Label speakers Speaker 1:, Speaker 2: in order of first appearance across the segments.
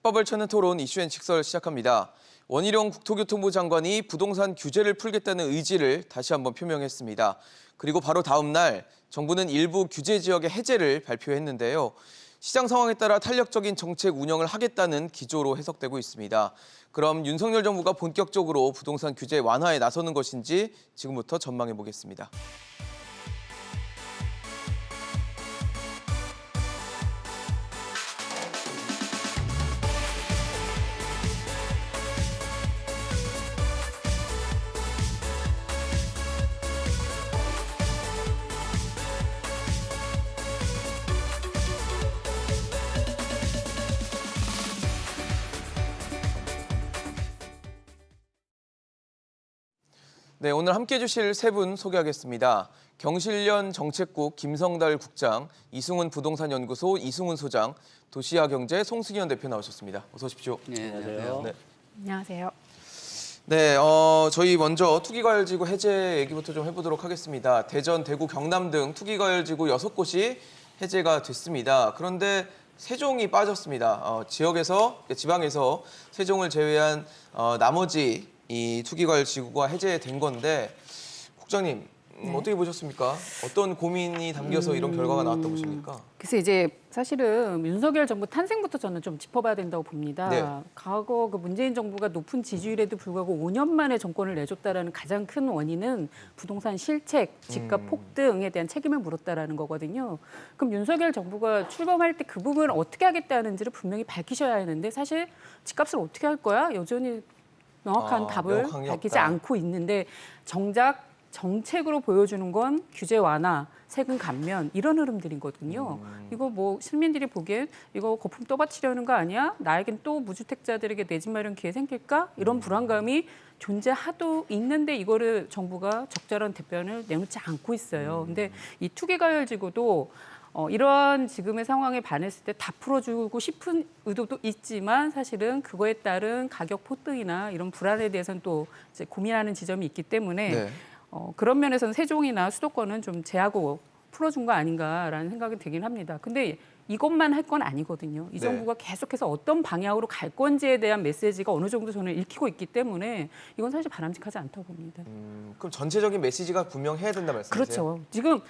Speaker 1: szab밥을 찾는 토론 이슈앤 직설 시작합니다. 원희룡 국토교통부 장관이 부동산 규제를 풀겠다는 의지를 다시 한번 표명했습니다. 그리고 바로 다음 날 정부는 일부 규제 지역의 해제를 발표했는데요. 시장 상황에 따라 탄력적인 정책 운영을 하겠다는 기조로 해석되고 있습니다. 그럼 윤석열 정부가 본격적으로 부동산 규제 완화에 나서는 것인지 지금부터 전망해 보겠습니다. 네, 오늘 함께해 주실 세 분 소개하겠습니다. 경실련 정책국 김성달 국장, 이승훈 부동산연구소 이승훈 소장, 도시아경제 송승현 대표 나오셨습니다. 어서 오십시오.
Speaker 2: 네, 안녕하세요.
Speaker 1: 네.
Speaker 3: 안녕하세요.
Speaker 1: 네, 저희 먼저 투기과열지구 해제 얘기부터 좀 해보도록 하겠습니다. 대전, 대구, 경남 등 투기과열지구 6곳이 해제가 됐습니다. 그런데 세종이 빠졌습니다. 지방에서 세종을 제외한 나머지 이 투기과열지구가 해제된 건데, 국장님 어떻게 보셨습니까? 어떤 고민이 담겨서 이런 결과가 나왔다고 보십니까?
Speaker 3: 그래서 이제 사실은 윤석열 정부 탄생부터 저는 좀 짚어봐야 된다고 봅니다.
Speaker 1: 네.
Speaker 3: 과거 그 문재인 정부가 높은 지지율에도 불구하고 5년 만에 정권을 내줬다라는 가장 큰 원인은 부동산 실책, 집값 폭등에 대한 책임을 물었다라는 거거든요. 그럼 윤석열 정부가 출범할 때 그 부분을 어떻게 하겠다는지를 분명히 밝히셔야 하는데, 사실 집값을 어떻게 할 거야? 여전히 명확한 답을
Speaker 1: 명확한 게
Speaker 3: 밝히지
Speaker 1: 없다.
Speaker 3: 않고 있는데, 정작 정책으로 보여주는 건 규제 완화, 세금 감면 이런 흐름들이거든요. 이거 뭐 시민들이 보기엔 이거 거품 떠받치려는 거 아니야? 나에겐 또 무주택자들에게 내 집 마련 기회 생길까? 이런 불안감이 존재하도 있는데 이거를 정부가 적절한 대변을 내놓지 않고 있어요. 근데 이 투기과열지구도 이런 지금의 상황에 반했을 때 다 풀어주고 싶은 의도도 있지만, 사실은 그거에 따른 가격 폭등이나 이런 불안에 대해서는 또 이제 고민하는 지점이 있기 때문에
Speaker 1: 네.
Speaker 3: 그런 면에서는 세종이나 수도권은 좀 제하고 풀어준 거 아닌가라는 생각이 들긴 합니다. 근데 이것만 할 건 아니거든요. 이
Speaker 1: 네.
Speaker 3: 정부가 계속해서 어떤 방향으로 갈 건지에 대한 메시지가 어느 정도 저는 읽히고 있기 때문에 이건 사실 바람직하지 않다고 봅니다.
Speaker 1: 그럼 전체적인 메시지가 분명해야 된다 말씀이세요?
Speaker 3: 그렇죠. 지금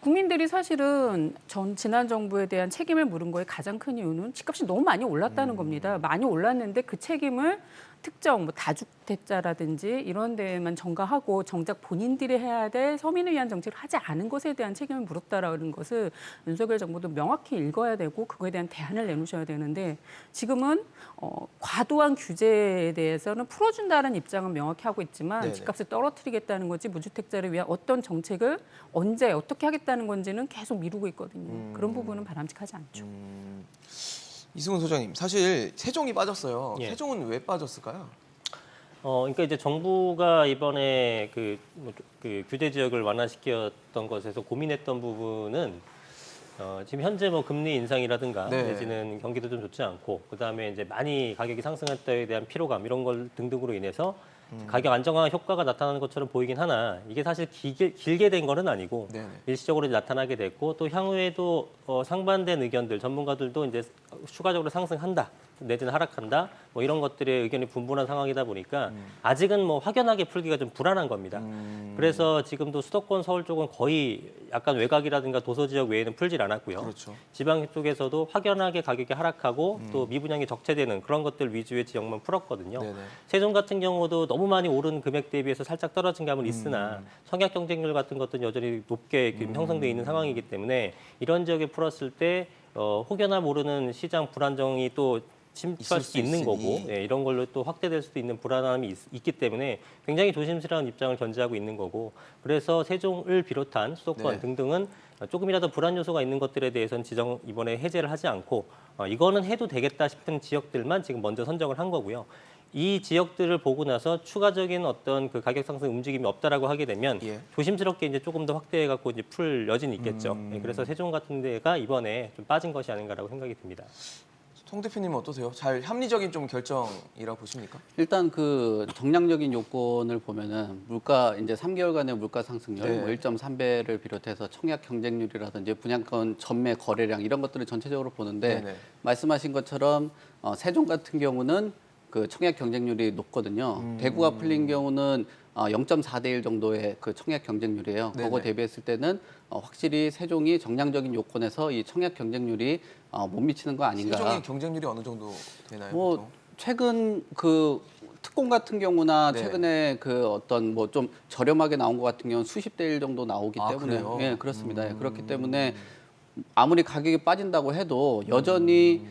Speaker 3: 국민들이 사실은 지난 정부에 대한 책임을 물은 거에 가장 큰 이유는 집값이 너무 많이 올랐다는 겁니다. 많이 올랐는데 그 책임을 특정 뭐 다주택자라든지 이런 데에만 전가하고 정작 본인들이 해야 될 서민을 위한 정책을 하지 않은 것에 대한 책임을 물었다라는 것을 윤석열 정부도 명확히 읽어야 되고 그거에 대한 대안을 내놓으셔야 되는데, 지금은 과도한 규제에 대해서는 풀어준다는 입장은 명확히 하고 있지만
Speaker 1: 네네.
Speaker 3: 집값을 떨어뜨리겠다는 거지 무주택자를 위한 어떤 정책을 언제 어떻게 하겠다는 건지는 계속 미루고 있거든요. 그런 부분은 바람직하지 않죠.
Speaker 1: 이승훈 소장님, 사실 세종이 빠졌어요.
Speaker 2: 예.
Speaker 1: 세종은 왜 빠졌을까요?
Speaker 2: 그러니까 이제 정부가 이번에 그 규제 지역을 완화시켰던 것에서 고민했던 부분은 지금 현재 뭐 금리 인상이라든가
Speaker 1: 네.
Speaker 2: 내지는 경기도 좀 좋지 않고, 그다음에 이제 많이 가격이 상승했다에 대한 피로감 이런 걸 등등으로 인해서 가격 안정화 효과가 나타나는 것처럼 보이긴 하나, 이게 사실 길게 된 거는 아니고
Speaker 1: 네네.
Speaker 2: 일시적으로 나타나게 됐고, 또 향후에도 상반된 의견들, 전문가들도 이제 추가적으로 상승한다 내지는 하락한다 뭐 이런 것들의 의견이 분분한 상황이다 보니까 아직은 뭐 확연하게 풀기가 좀 불안한 겁니다. 그래서 지금도 수도권, 서울 쪽은 거의 약간 외곽이라든가 도서 지역 외에는 풀질 않았고요.
Speaker 1: 그렇죠.
Speaker 2: 지방 쪽에서도 확연하게 가격이 하락하고 또 미분양이 적체되는 그런 것들 위주의 지역만 풀었거든요.
Speaker 1: 네네.
Speaker 2: 세종 같은 경우도 너무 많이 오른 금액 대비해서 살짝 떨어진 감은 있으나 청약 경쟁률 같은 것들은 여전히 높게 형성되어 있는 상황이기 때문에 이런 지역에 풀었을 때 혹여나 모르는 시장 불안정이 또 침투할 수 있는
Speaker 1: 있으니.
Speaker 2: 거고, 예, 이런 걸로 또 확대될 수도 있는 불안함이 있기 때문에 굉장히 조심스러운 입장을 견지하고 있는 거고, 그래서 세종을 비롯한 수도권
Speaker 1: 네.
Speaker 2: 등등은 조금이라도 불안 요소가 있는 것들에 대해서는 이번에 해제를 하지 않고 이거는 해도 되겠다 싶은 지역들만 지금 먼저 선정을 한 거고요. 이 지역들을 보고 나서 추가적인 어떤 그 가격 상승 움직임이 없다라고 하게 되면
Speaker 1: 예.
Speaker 2: 조심스럽게 이제 조금 더 확대해 갖고 이제 풀 여지는 있겠죠. 예, 그래서 세종 같은 데가 이번에 좀 빠진 것이 아닌가라고 생각이 듭니다.
Speaker 1: 송 대표님은 어떠세요? 잘 합리적인 좀 결정이라 보십니까?
Speaker 4: 일단 그 정량적인 요건을 보면은 물가 이제 3개월간의 물가 상승률
Speaker 1: 네.
Speaker 4: 뭐 1.3배를 비롯해서 청약 경쟁률이라든지 분양권 전매 거래량 이런 것들을 전체적으로 보는데
Speaker 1: 네네.
Speaker 4: 말씀하신 것처럼 세종 같은 경우는 그 청약 경쟁률이 높거든요. 대구가 풀린 경우는 0.4대 1 정도의 그 청약 경쟁률이에요.
Speaker 1: 네네.
Speaker 4: 그거 대비했을 때는 확실히 세종이 정량적인 요건에서 이 청약 경쟁률이 못 미치는 거 아닌가.
Speaker 1: 세종의 경쟁률이 어느 정도 되나요?
Speaker 4: 뭐
Speaker 1: 보통?
Speaker 4: 최근 그 특공 같은 경우나
Speaker 1: 네.
Speaker 4: 최근에 그 어떤 뭐 좀 저렴하게 나온 것 같은 경우는 수십 대 1 정도 나오기
Speaker 1: 아,
Speaker 4: 때문에
Speaker 1: 그래요?
Speaker 4: 예, 그렇습니다. 예, 그렇기 때문에 아무리 가격이 빠진다고 해도 여전히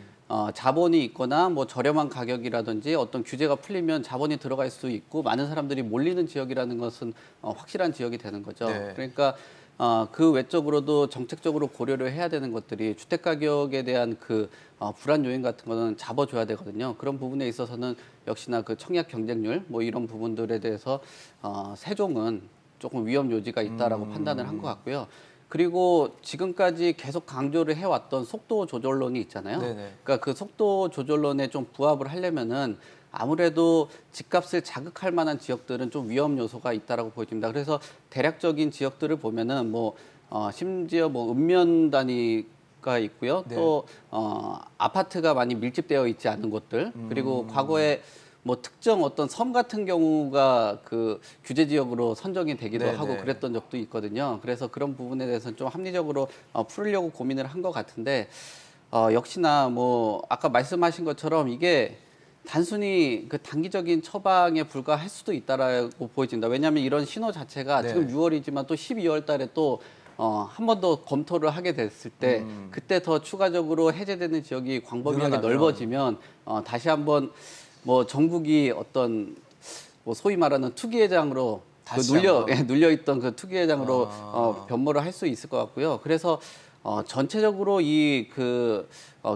Speaker 4: 자본이 있거나 뭐 저렴한 가격이라든지 어떤 규제가 풀리면 자본이 들어갈 수 있고 많은 사람들이 몰리는 지역이라는 것은 확실한 지역이 되는 거죠.
Speaker 1: 네.
Speaker 4: 그러니까 그 외적으로도 정책적으로 고려를 해야 되는 것들이 주택 가격에 대한 그 불안 요인 같은 거는 잡아줘야 되거든요. 그런 부분에 있어서는 역시나 그 청약 경쟁률 뭐 이런 부분들에 대해서 세종은 조금 위험 요지가 있다라고 판단을 한 것 같고요. 그리고 지금까지 계속 강조를 해왔던 속도 조절론이 있잖아요.
Speaker 1: 네네.
Speaker 4: 그러니까 그 속도 조절론에 좀 부합을 하려면은 아무래도 집값을 자극할 만한 지역들은 좀 위험 요소가 있다라고 보여집니다. 그래서 대략적인 지역들을 보면은 뭐 심지어 뭐 읍면 단위가 있고요.
Speaker 1: 네.
Speaker 4: 또 아파트가 많이 밀집되어 있지 않은 곳들 그리고 과거에 뭐 특정 어떤 섬 같은 경우가 그 규제 지역으로 선정이 되기도
Speaker 1: 네네.
Speaker 4: 하고 그랬던 적도 있거든요. 그래서 그런 부분에 대해서는 좀 합리적으로 풀으려고 고민을 한 것 같은데 역시나 뭐 아까 말씀하신 것처럼 이게 단순히 그 단기적인 처방에 불과할 수도 있다라고 보여집니다. 왜냐하면 이런 신호 자체가
Speaker 1: 네.
Speaker 4: 지금 6월이지만 또 12월 달에 또 한 번 더 검토를 하게 됐을 때 그때 더 추가적으로 해제되는 지역이 광범위하게
Speaker 1: 늘어나면.
Speaker 4: 넓어지면 다시 한번 뭐 전국이 어떤 뭐 소위 말하는 투기회장으로 그
Speaker 1: 다시 한번.
Speaker 4: 눌려 있던 그 투기회장으로
Speaker 1: 아.
Speaker 4: 변모를 할 수 있을 것 같고요. 그래서 전체적으로 이 그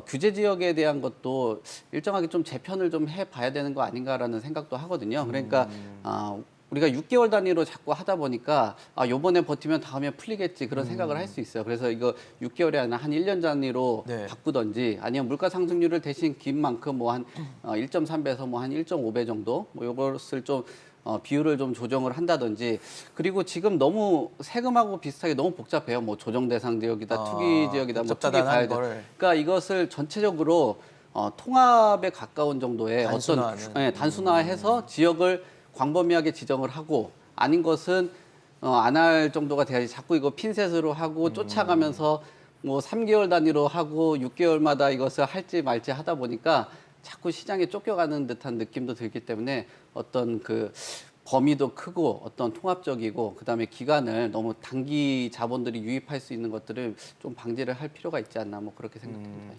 Speaker 4: 규제 지역에 대한 것도 일정하게 좀 재편을 좀 해봐야 되는 거 아닌가라는 생각도 하거든요. 그러니까 우리가 6개월 단위로 자꾸 하다 보니까 요번에 버티면 다음에 풀리겠지 그런 생각을 할 수 있어요. 그래서 이거 6개월이 아니라 한 1년 단위로
Speaker 1: 네.
Speaker 4: 바꾸던지 아니면 물가 상승률을 대신 긴 만큼 뭐 한 1.3배에서 뭐 한 1.5배 정도 뭐 요것을 좀 비율을 좀 조정을 한다든지 그리고 지금 너무 세금하고 비슷하게 너무 복잡해요. 뭐 조정 대상 지역이다, 투기 지역이다, 뭐 투기
Speaker 1: 복잡다단한
Speaker 4: 가야 돼.
Speaker 1: 거를.
Speaker 4: 그러니까 이것을 전체적으로 통합에 가까운 정도의
Speaker 1: 단순화하는.
Speaker 4: 어떤 단순화해서 지역을 광범위하게 지정을 하고 아닌 것은 안 할 정도가 돼야지 자꾸 이거 핀셋으로 하고 쫓아가면서 뭐 3개월 단위로 하고 6개월마다 이것을 할지 말지 하다 보니까 자꾸 시장에 쫓겨가는 듯한 느낌도 들기 때문에 어떤 그 범위도 크고 어떤 통합적이고 그다음에 기간을 너무 단기 자본들이 유입할 수 있는 것들을 좀 방지를 할 필요가 있지 않나 뭐 그렇게 생각합니다.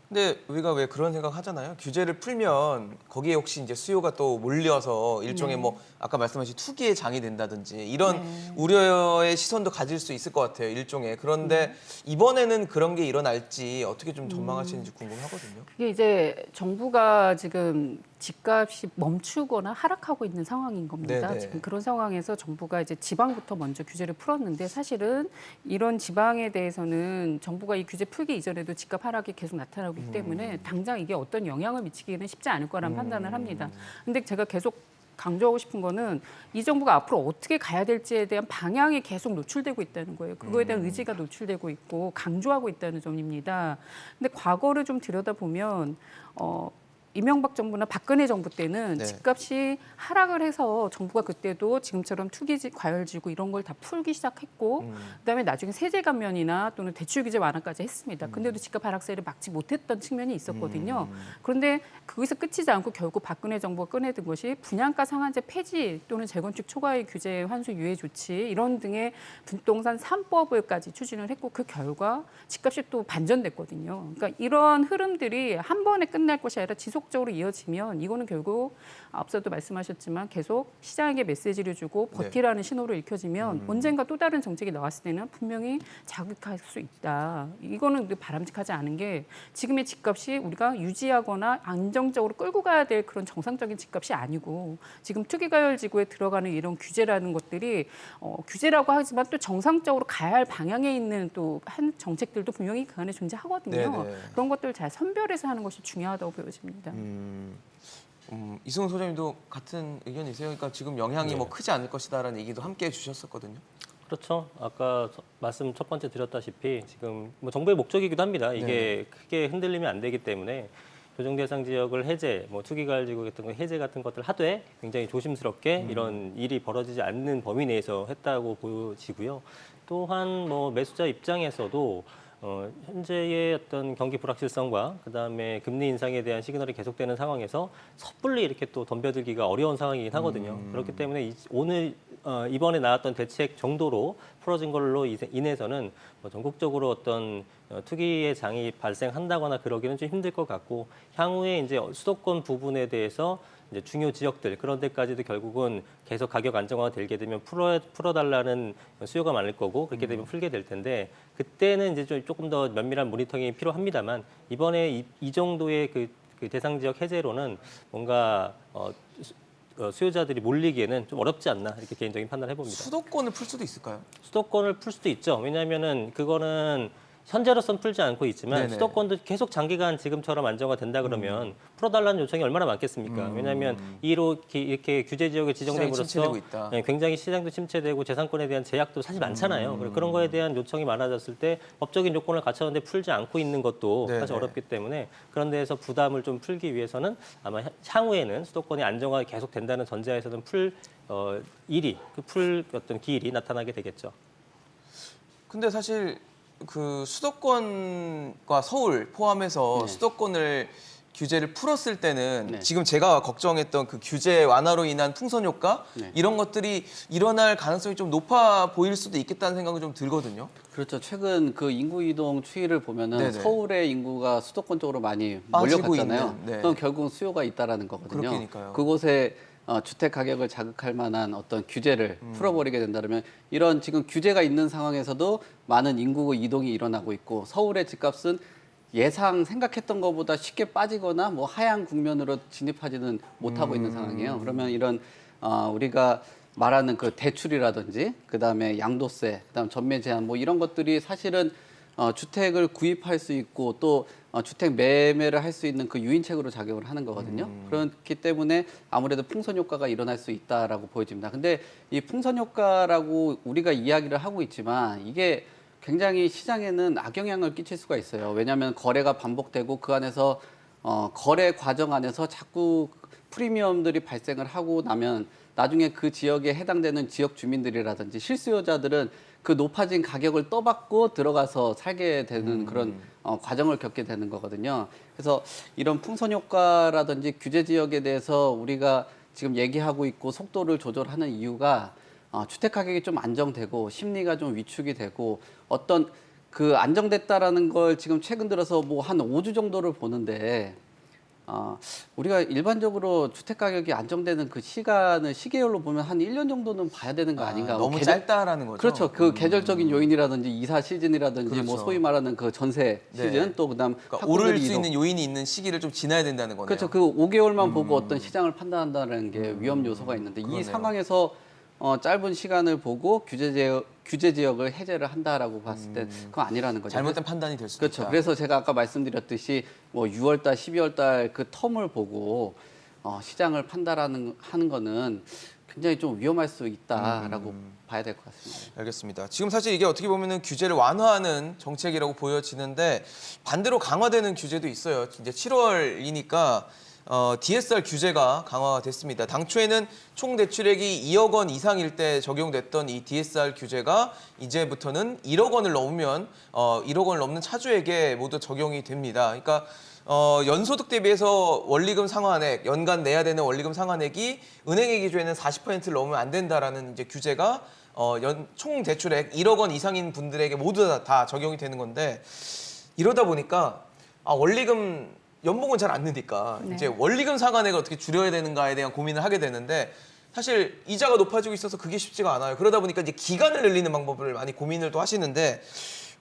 Speaker 1: 근데 우리가 왜 그런 생각 하잖아요. 규제를 풀면 거기에 혹시 이제 수요가 또 몰려서 일종의
Speaker 3: 네.
Speaker 1: 뭐 아까 말씀하신 투기의 장이 된다든지 이런 우려의 시선도 가질 수 있을 것 같아요. 일종의. 그런데 이번에는 그런 게 일어날지 어떻게 좀 전망하시는지 궁금하거든요.
Speaker 3: 이게 이제 정부가 지금 집값이 멈추거나 하락하고 있는 상황인 겁니다.
Speaker 1: 네네.
Speaker 3: 지금 그런 상황에서 정부가 이제 지방부터 먼저 규제를 풀었는데 사실은 이런 지방에 대해서는 정부가 이 규제 풀기 이전에도 집값 하락이 계속 나타나고 있기 때문에 당장 이게 어떤 영향을 미치기는 쉽지 않을 거라는 판단을 합니다. 근데 제가 계속 강조하고 싶은 거는 이 정부가 앞으로 어떻게 가야 될지에 대한 방향이 계속 노출되고 있다는 거예요. 그거에 대한 의지가 노출되고 있고 강조하고 있다는 점입니다. 근데 과거를 좀 들여다보면 이명박 정부나 박근혜 정부 때는
Speaker 1: 네.
Speaker 3: 집값이 하락을 해서 정부가 그때도 지금처럼 투기지, 과열지구 이런 걸 다 풀기 시작했고 그다음에 나중에 세제 감면이나 또는 대출 규제 완화까지 했습니다. 근데도 집값 하락세를 막지 못했던 측면이 있었거든요. 그런데 거기서 끝이지 않고 결국 박근혜 정부가 꺼내든 것이 분양가 상한제 폐지 또는 재건축 초과이익 규제 환수 유예 조치 이런 등의 부동산 3법을까지 추진을 했고 그 결과 집값이 또 반전됐거든요. 그러니까 이런 흐름들이 한 번에 끝날 것이 아니라 지속적으로 지속적으로 이어지면 이거는 결국 앞서도 말씀하셨지만 계속 시장에게 메시지를 주고 버티라는 신호로 읽혀지면 언젠가 또 다른 정책이 나왔을 때는 분명히 자극할 수 있다. 이거는 바람직하지 않은 게 지금의 집값이 우리가 유지하거나 안정적으로 끌고 가야 될 그런 정상적인 집값이 아니고 지금 투기과열지구에 들어가는 이런 규제라는 것들이 규제라고 하지만 또 정상적으로 가야 할 방향에 있는 또 한 정책들도 분명히 그 안에 존재하거든요.
Speaker 1: 네네.
Speaker 3: 그런 것들을 잘 선별해서 하는 것이 중요하다고 보여집니다.
Speaker 1: 이승훈 소장님도 같은 의견이세요? 그러니까 지금 영향이 뭐 크지 않을 것이다라는 얘기도 함께 해주셨었거든요.
Speaker 2: 그렇죠. 아까 말씀 첫 번째 드렸다시피 지금 뭐 정부의 목적이기도 합니다. 이게 크게 흔들리면 안 되기 때문에 조정 대상 지역을 해제, 뭐 투기과열지구 같은 거 해제 같은 것들 하되 굉장히 조심스럽게 이런 일이 벌어지지 않는 범위 내에서 했다고 보여지고요. 또한 뭐 매수자 입장에서도 현재의 어떤 경기 불확실성과 그다음에 금리 인상에 대한 시그널이 계속되는 상황에서 섣불리 이렇게 또 덤벼들기가 어려운 상황이긴 하거든요. 그렇기 때문에 오늘 이번에 나왔던 대책 정도로 풀어진 걸로 인해서는 뭐 전국적으로 어떤 투기의 장이 발생한다거나 그러기는 좀 힘들 것 같고 향후에 이제 수도권 부분에 대해서 이제 중요 지역들 그런 데까지도 결국은 계속 가격 안정화가 되게 되면 풀어달라는 수요가 많을 거고 그렇게 되면 풀게 될 텐데 그때는 이제 조금 더 면밀한 모니터링이 필요합니다만 이번에 이 정도의 그 대상 지역 해제로는 뭔가 수요자들이 몰리기에는 좀 어렵지 않나 이렇게 개인적인 판단을 해봅니다.
Speaker 1: 수도권을 풀 수도 있을까요?
Speaker 2: 수도권을 풀 수도 있죠. 왜냐하면은 그거는 현재로선 풀지 않고 있지만
Speaker 1: 네네.
Speaker 2: 수도권도 계속 장기간 지금처럼 안정화 된다 그러면 풀어달라는 요청이 얼마나 많겠습니까? 왜냐하면 이렇게 규제 지역에 지정됨으로써
Speaker 1: 침체되고 있다.
Speaker 2: 굉장히 시장도 침체되고 재산권에 대한 제약도 사실 많잖아요. 그런 거에 대한 요청이 많아졌을 때 법적인 요건을 갖췄는데 풀지 않고 있는 것도
Speaker 1: 네네.
Speaker 2: 사실 어렵기 때문에 그런 데에서 부담을 좀 풀기 위해서는 아마 향후에는 수도권이 안정화가 계속 된다는 전제하에서는 풀 어떤 기일이 나타나게 되겠죠.
Speaker 1: 근데 사실 그 수도권과 서울 포함해서
Speaker 4: 네.
Speaker 1: 수도권을 규제를 풀었을 때는
Speaker 4: 네.
Speaker 1: 지금 제가 걱정했던 그 규제 완화로 인한 풍선 효과
Speaker 4: 네.
Speaker 1: 이런 것들이 일어날 가능성이 좀 높아 보일 수도 있겠다는 생각이 좀 들거든요.
Speaker 4: 그렇죠. 최근 그 인구 이동 추이를 보면은
Speaker 1: 네네.
Speaker 4: 서울의 인구가 수도권 쪽으로 많이
Speaker 1: 빠지고
Speaker 4: 몰려갔잖아요.
Speaker 1: 있는, 네.
Speaker 4: 그럼 결국은 수요가 있다라는 거거든요.
Speaker 1: 그러니까요.
Speaker 4: 그곳에 주택 가격을 자극할 만한 어떤 규제를 풀어버리게 된다면 이런 지금 규제가 있는 상황에서도 많은 인구 이동이 일어나고 있고 서울의 집값은 예상 생각했던 것보다 쉽게 빠지거나 뭐 하향 국면으로 진입하지는 못하고 있는 상황이에요. 그러면 이런 우리가 말하는 그 대출이라든지 그다음에 양도세, 그다음 전매 제한 뭐 이런 것들이 사실은 주택을 구입할 수 있고 또 주택 매매를 할 수 있는 그 유인책으로 작용을 하는 거거든요. 그렇기 때문에 아무래도 풍선 효과가 일어날 수 있다라고 보여집니다. 근데 이 풍선 효과라고 우리가 이야기를 하고 있지만 이게 굉장히 시장에는 악영향을 끼칠 수가 있어요. 왜냐하면 거래가 반복되고 그 안에서 거래 과정 안에서 자꾸 프리미엄들이 발생을 하고 나면 나중에 그 지역에 해당되는 지역 주민들이라든지 실수요자들은 그 높아진 가격을 떠받고 들어가서 살게 되는 그런 과정을 겪게 되는 거거든요. 그래서 이런 풍선 효과라든지 규제 지역에 대해서 우리가 지금 얘기하고 있고 속도를 조절하는 이유가 주택 가격이 좀 안정되고 심리가 좀 위축이 되고 어떤 그 안정됐다라는 걸 지금 최근 들어서 뭐 한 5주 정도를 보는데 우리가 일반적으로 주택 가격이 안정되는 그 시계열로 보면 한 1년 정도는 봐야 되는 거 아닌가.
Speaker 1: 너무 짧다라는 거죠.
Speaker 4: 그렇죠. 그 계절적인 요인이라든지 이사 시즌이라든지 뭐
Speaker 1: 그렇죠.
Speaker 4: 소위 말하는 그 전세 시즌
Speaker 1: 네.
Speaker 4: 또 그다음
Speaker 1: 그러니까
Speaker 4: 학부모들이
Speaker 1: 오를 수
Speaker 4: 이동.
Speaker 1: 있는 요인이 있는 시기를 좀 지나야 된다는 거네요.
Speaker 4: 그렇죠. 그 5개월만 보고 어떤 시장을 판단한다는 게 위험 요소가 있는데
Speaker 1: 그러네요.
Speaker 4: 이 상황에서 짧은 시간을 보고 규제 지역을 해제를 한다라고 봤을 때 그건 아니라는 거죠.
Speaker 1: 잘못된 판단이 될 수도
Speaker 4: 그렇죠.
Speaker 1: 있다.
Speaker 4: 그래서 제가 아까 말씀드렸듯이 뭐 6월 달, 12월 달 그 텀을 보고 시장을 판단하는 거는 굉장히 좀 위험할 수 있다라고 봐야 될 것 같습니다.
Speaker 1: 알겠습니다. 지금 사실 이게 어떻게 보면은 규제를 완화하는 정책이라고 보여지는데 반대로 강화되는 규제도 있어요. 이제 7월이니까 DSR 규제가 강화가 됐습니다. 당초에는 총 대출액이 2억 원 이상일 때 적용됐던 이 DSR 규제가 이제부터는 1억 원을 넘으면 1억 원을 넘는 차주에게 모두 적용이 됩니다. 그러니까 연소득 대비해서 원리금 상환액, 연간 내야 되는 원리금 상환액이 은행의 기준에는 40%를 넘으면 안 된다라는 이제 규제가 총 대출액 1억 원 이상인 분들에게 모두 다 적용이 되는 건데 이러다 보니까 원리금 연봉은 잘 안 느니까
Speaker 3: 네.
Speaker 1: 이제 원리금 상환액을 어떻게 줄여야 되는가에 대한 고민을 하게 되는데 사실 이자가 높아지고 있어서 그게 쉽지가 않아요. 그러다 보니까 이제 기간을 늘리는 방법을 많이 고민을 또 하시는데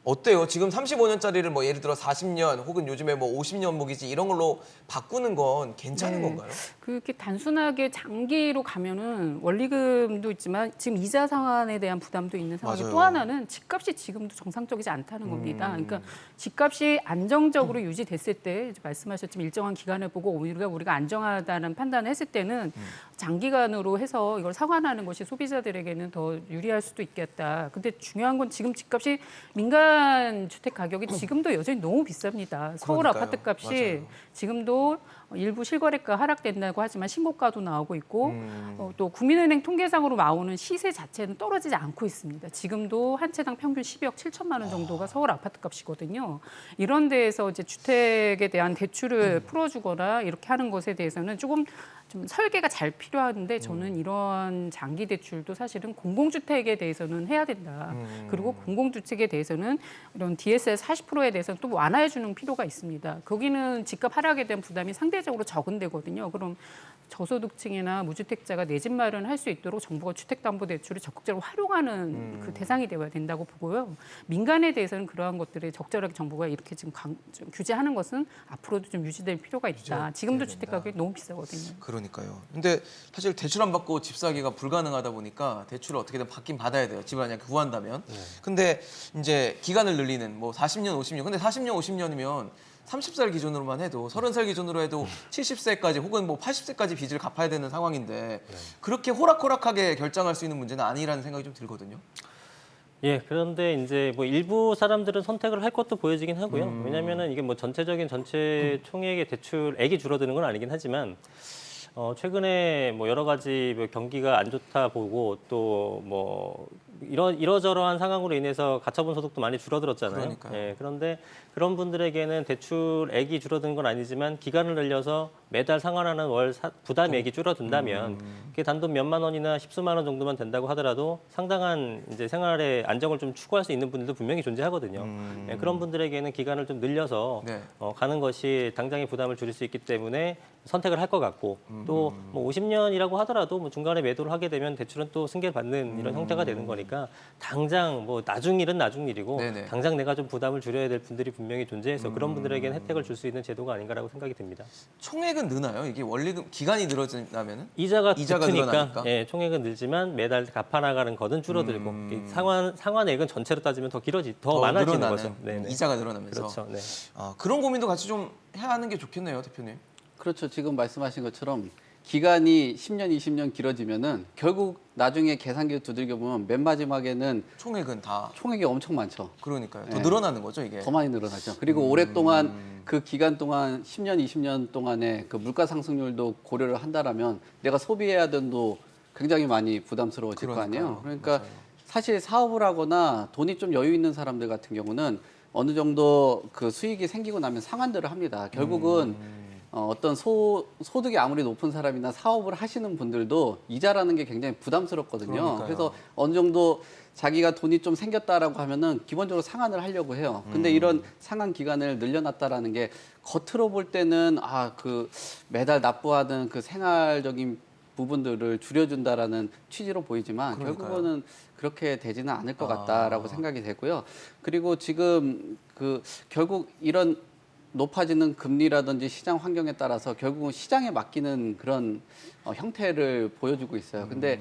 Speaker 1: 어때요? 지금 35년짜리를 뭐 예를 들어 40년 혹은 요즘에 뭐 50년 모기지 이런 걸로 바꾸는 건 괜찮은
Speaker 3: 네.
Speaker 1: 건가요?
Speaker 3: 그렇게 단순하게 장기로 가면은 원리금도 있지만 지금 이자 상환에 대한 부담도 있는 상황에
Speaker 1: 맞아요.
Speaker 3: 또 하나는 집값이 지금도 정상적이지 않다는 겁니다. 그러니까 집값이 안정적으로 유지됐을 때 이제 말씀하셨지만 일정한 기간을 보고 우리가 안정하다는 판단을 했을 때는 장기간으로 해서 이걸 상환하는 것이 소비자들에게는 더 유리할 수도 있겠다. 근데 중요한 건 지금 집값이 민간 주택 가격이 지금도 여전히 너무 비쌉니다. 서울
Speaker 1: 그러니까요.
Speaker 3: 아파트 값이
Speaker 1: 맞아요.
Speaker 3: 지금도 일부 실거래가 하락된다고 하지만 신고가도 나오고 있고 또 국민은행 통계상으로 나오는 시세 자체는 떨어지지 않고 있습니다. 지금도 한 채당 평균 12억 7천만 원 정도가 서울 아파트 값이거든요. 이런 데에서 이제 주택에 대한 대출을 풀어주거나 이렇게 하는 것에 대해서는 조금 좀 설계가 잘 필요한데 저는 이런 장기 대출도 사실은 공공주택에 대해서는 해야 된다. 그리고 공공주택에 대해서는 이런 DSR 40%에 대해서는 또 완화해 주는 필요가 있습니다. 거기는 집값 하락에 대한 부담이 상대적으로 적은 데거든요. 그럼 저소득층이나 무주택자가 내 집 마련을 할 수 있도록 정부가 주택담보대출을 적극적으로 활용하는 그 대상이 되어야 된다고 보고요. 민간에 대해서는 그러한 것들을 적절하게 정부가 이렇게 지금 좀 규제하는 것은 앞으로도 좀 유지될 필요가 있다. 지금도
Speaker 1: 된다.
Speaker 3: 주택 가격이 너무 비싸거든요.
Speaker 1: 그러니까요. 근데 사실 대출 안 받고 집 사기가 불가능하다 보니까 대출을 어떻게든 받긴 받아야 돼요. 집을 만약에 구한다면. 근데 이제 기간을 늘리는 뭐 40년, 50년. 근데 40년, 50년이면 30살 기준으로만 해도 30살 기준으로 해도 70세까지 혹은 뭐 80세까지 빚을 갚아야 되는 상황인데 그렇게 호락호락하게 결정할 수 있는 문제는 아니라는 생각이 좀 들거든요.
Speaker 2: 예, 그런데 이제 뭐 일부 사람들은 선택을 할 것도 보여지긴 하고요. 왜냐면은 이게 뭐 전체적인 전체 총액의 대출액이 줄어드는 건 아니긴 하지만 최근에 뭐 여러 가지 뭐 경기가 안 좋다 보고 또 뭐 이러저러한 상황으로 인해서 가처분 소득도 많이 줄어들었잖아요.
Speaker 1: 그러니까요.
Speaker 2: 예, 그런데 그런 분들에게는 대출액이 줄어든 건 아니지만 기간을 늘려서 매달 상환하는 월 부담액이 줄어든다면 그게 단돈 몇만 원이나 십수만 원 정도만 된다고 하더라도 상당한 이제 생활의 안정을 좀 추구할 수 있는 분들도 분명히 존재하거든요. 예, 그런 분들에게는 기간을 좀 늘려서
Speaker 1: 네.
Speaker 2: 가는 것이 당장의 부담을 줄일 수 있기 때문에 선택을 할 것 같고 또 뭐 50년이라고 하더라도 뭐 중간에 매도를 하게 되면 대출은 또 승계를 받는 이런 형태가 되는 거니까 당장 뭐 나중 일은 나중 일이고
Speaker 1: 네네.
Speaker 2: 당장 내가 좀 부담을 줄여야 될 분들이 분명히 존재해서 그런 분들에게는 혜택을 줄 수 있는 제도가 아닌가라고 생각이 듭니다.
Speaker 1: 총액은 느나요? 이게 원리금 기간이 늘어진다면은?
Speaker 2: 이자가
Speaker 1: 이자가
Speaker 2: 붙으니까
Speaker 1: 늘어나니까?
Speaker 2: 예, 총액은 늘지만 매달 갚아나가는 거는 줄어들고 이 상환액은 전체로 따지면 더 많아지는
Speaker 1: 늘어나는,
Speaker 2: 거죠. 네네.
Speaker 1: 이자가 늘어나면서.
Speaker 2: 그렇죠. 네.
Speaker 1: 아, 그런 고민도 같이 좀 해야 하는 게 좋겠네요, 대표님.
Speaker 4: 그렇죠. 지금 말씀하신 것처럼 기간이 10년, 20년 길어지면은 결국 나중에 계산기를 두들겨 보면 맨 마지막에는
Speaker 1: 총액은 다
Speaker 4: 총액이 엄청 많죠.
Speaker 1: 그러니까요. 더
Speaker 4: 네.
Speaker 1: 늘어나는 거죠, 이게.
Speaker 4: 더 많이 늘어나죠. 그리고 오랫동안 그 기간 동안 10년, 20년 동안에 그 물가 상승률도 고려를 한다라면 내가 소비해야 된도 굉장히 많이 부담스러워질 거 아니에요.
Speaker 1: 그러니까요.
Speaker 4: 그러니까
Speaker 1: 맞아요.
Speaker 4: 사실 사업을 하거나 돈이 좀 여유 있는 사람들 같은 경우는 어느 정도 그 수익이 생기고 나면 상환들을 합니다. 결국은 어떤 소득이 아무리 높은 사람이나 사업을 하시는 분들도 이자라는 게 굉장히 부담스럽거든요.
Speaker 1: 그러니까요.
Speaker 4: 그래서 어느 정도 자기가 돈이 좀 생겼다라고 하면은 기본적으로 상환을 하려고 해요. 근데 이런 상환 기간을 늘려놨다라는 게 겉으로 볼 때는 그 매달 납부하는 그 생활적인 부분들을 줄여준다라는 취지로 보이지만
Speaker 1: 그러니까요.
Speaker 4: 결국은 그렇게 되지는 않을 것 같다라고 생각이 되고요. 그리고 지금 그 결국 이런 높아지는 금리라든지 시장 환경에 따라서 결국은 시장에 맡기는 그런 형태를 보여주고 있어요. 근데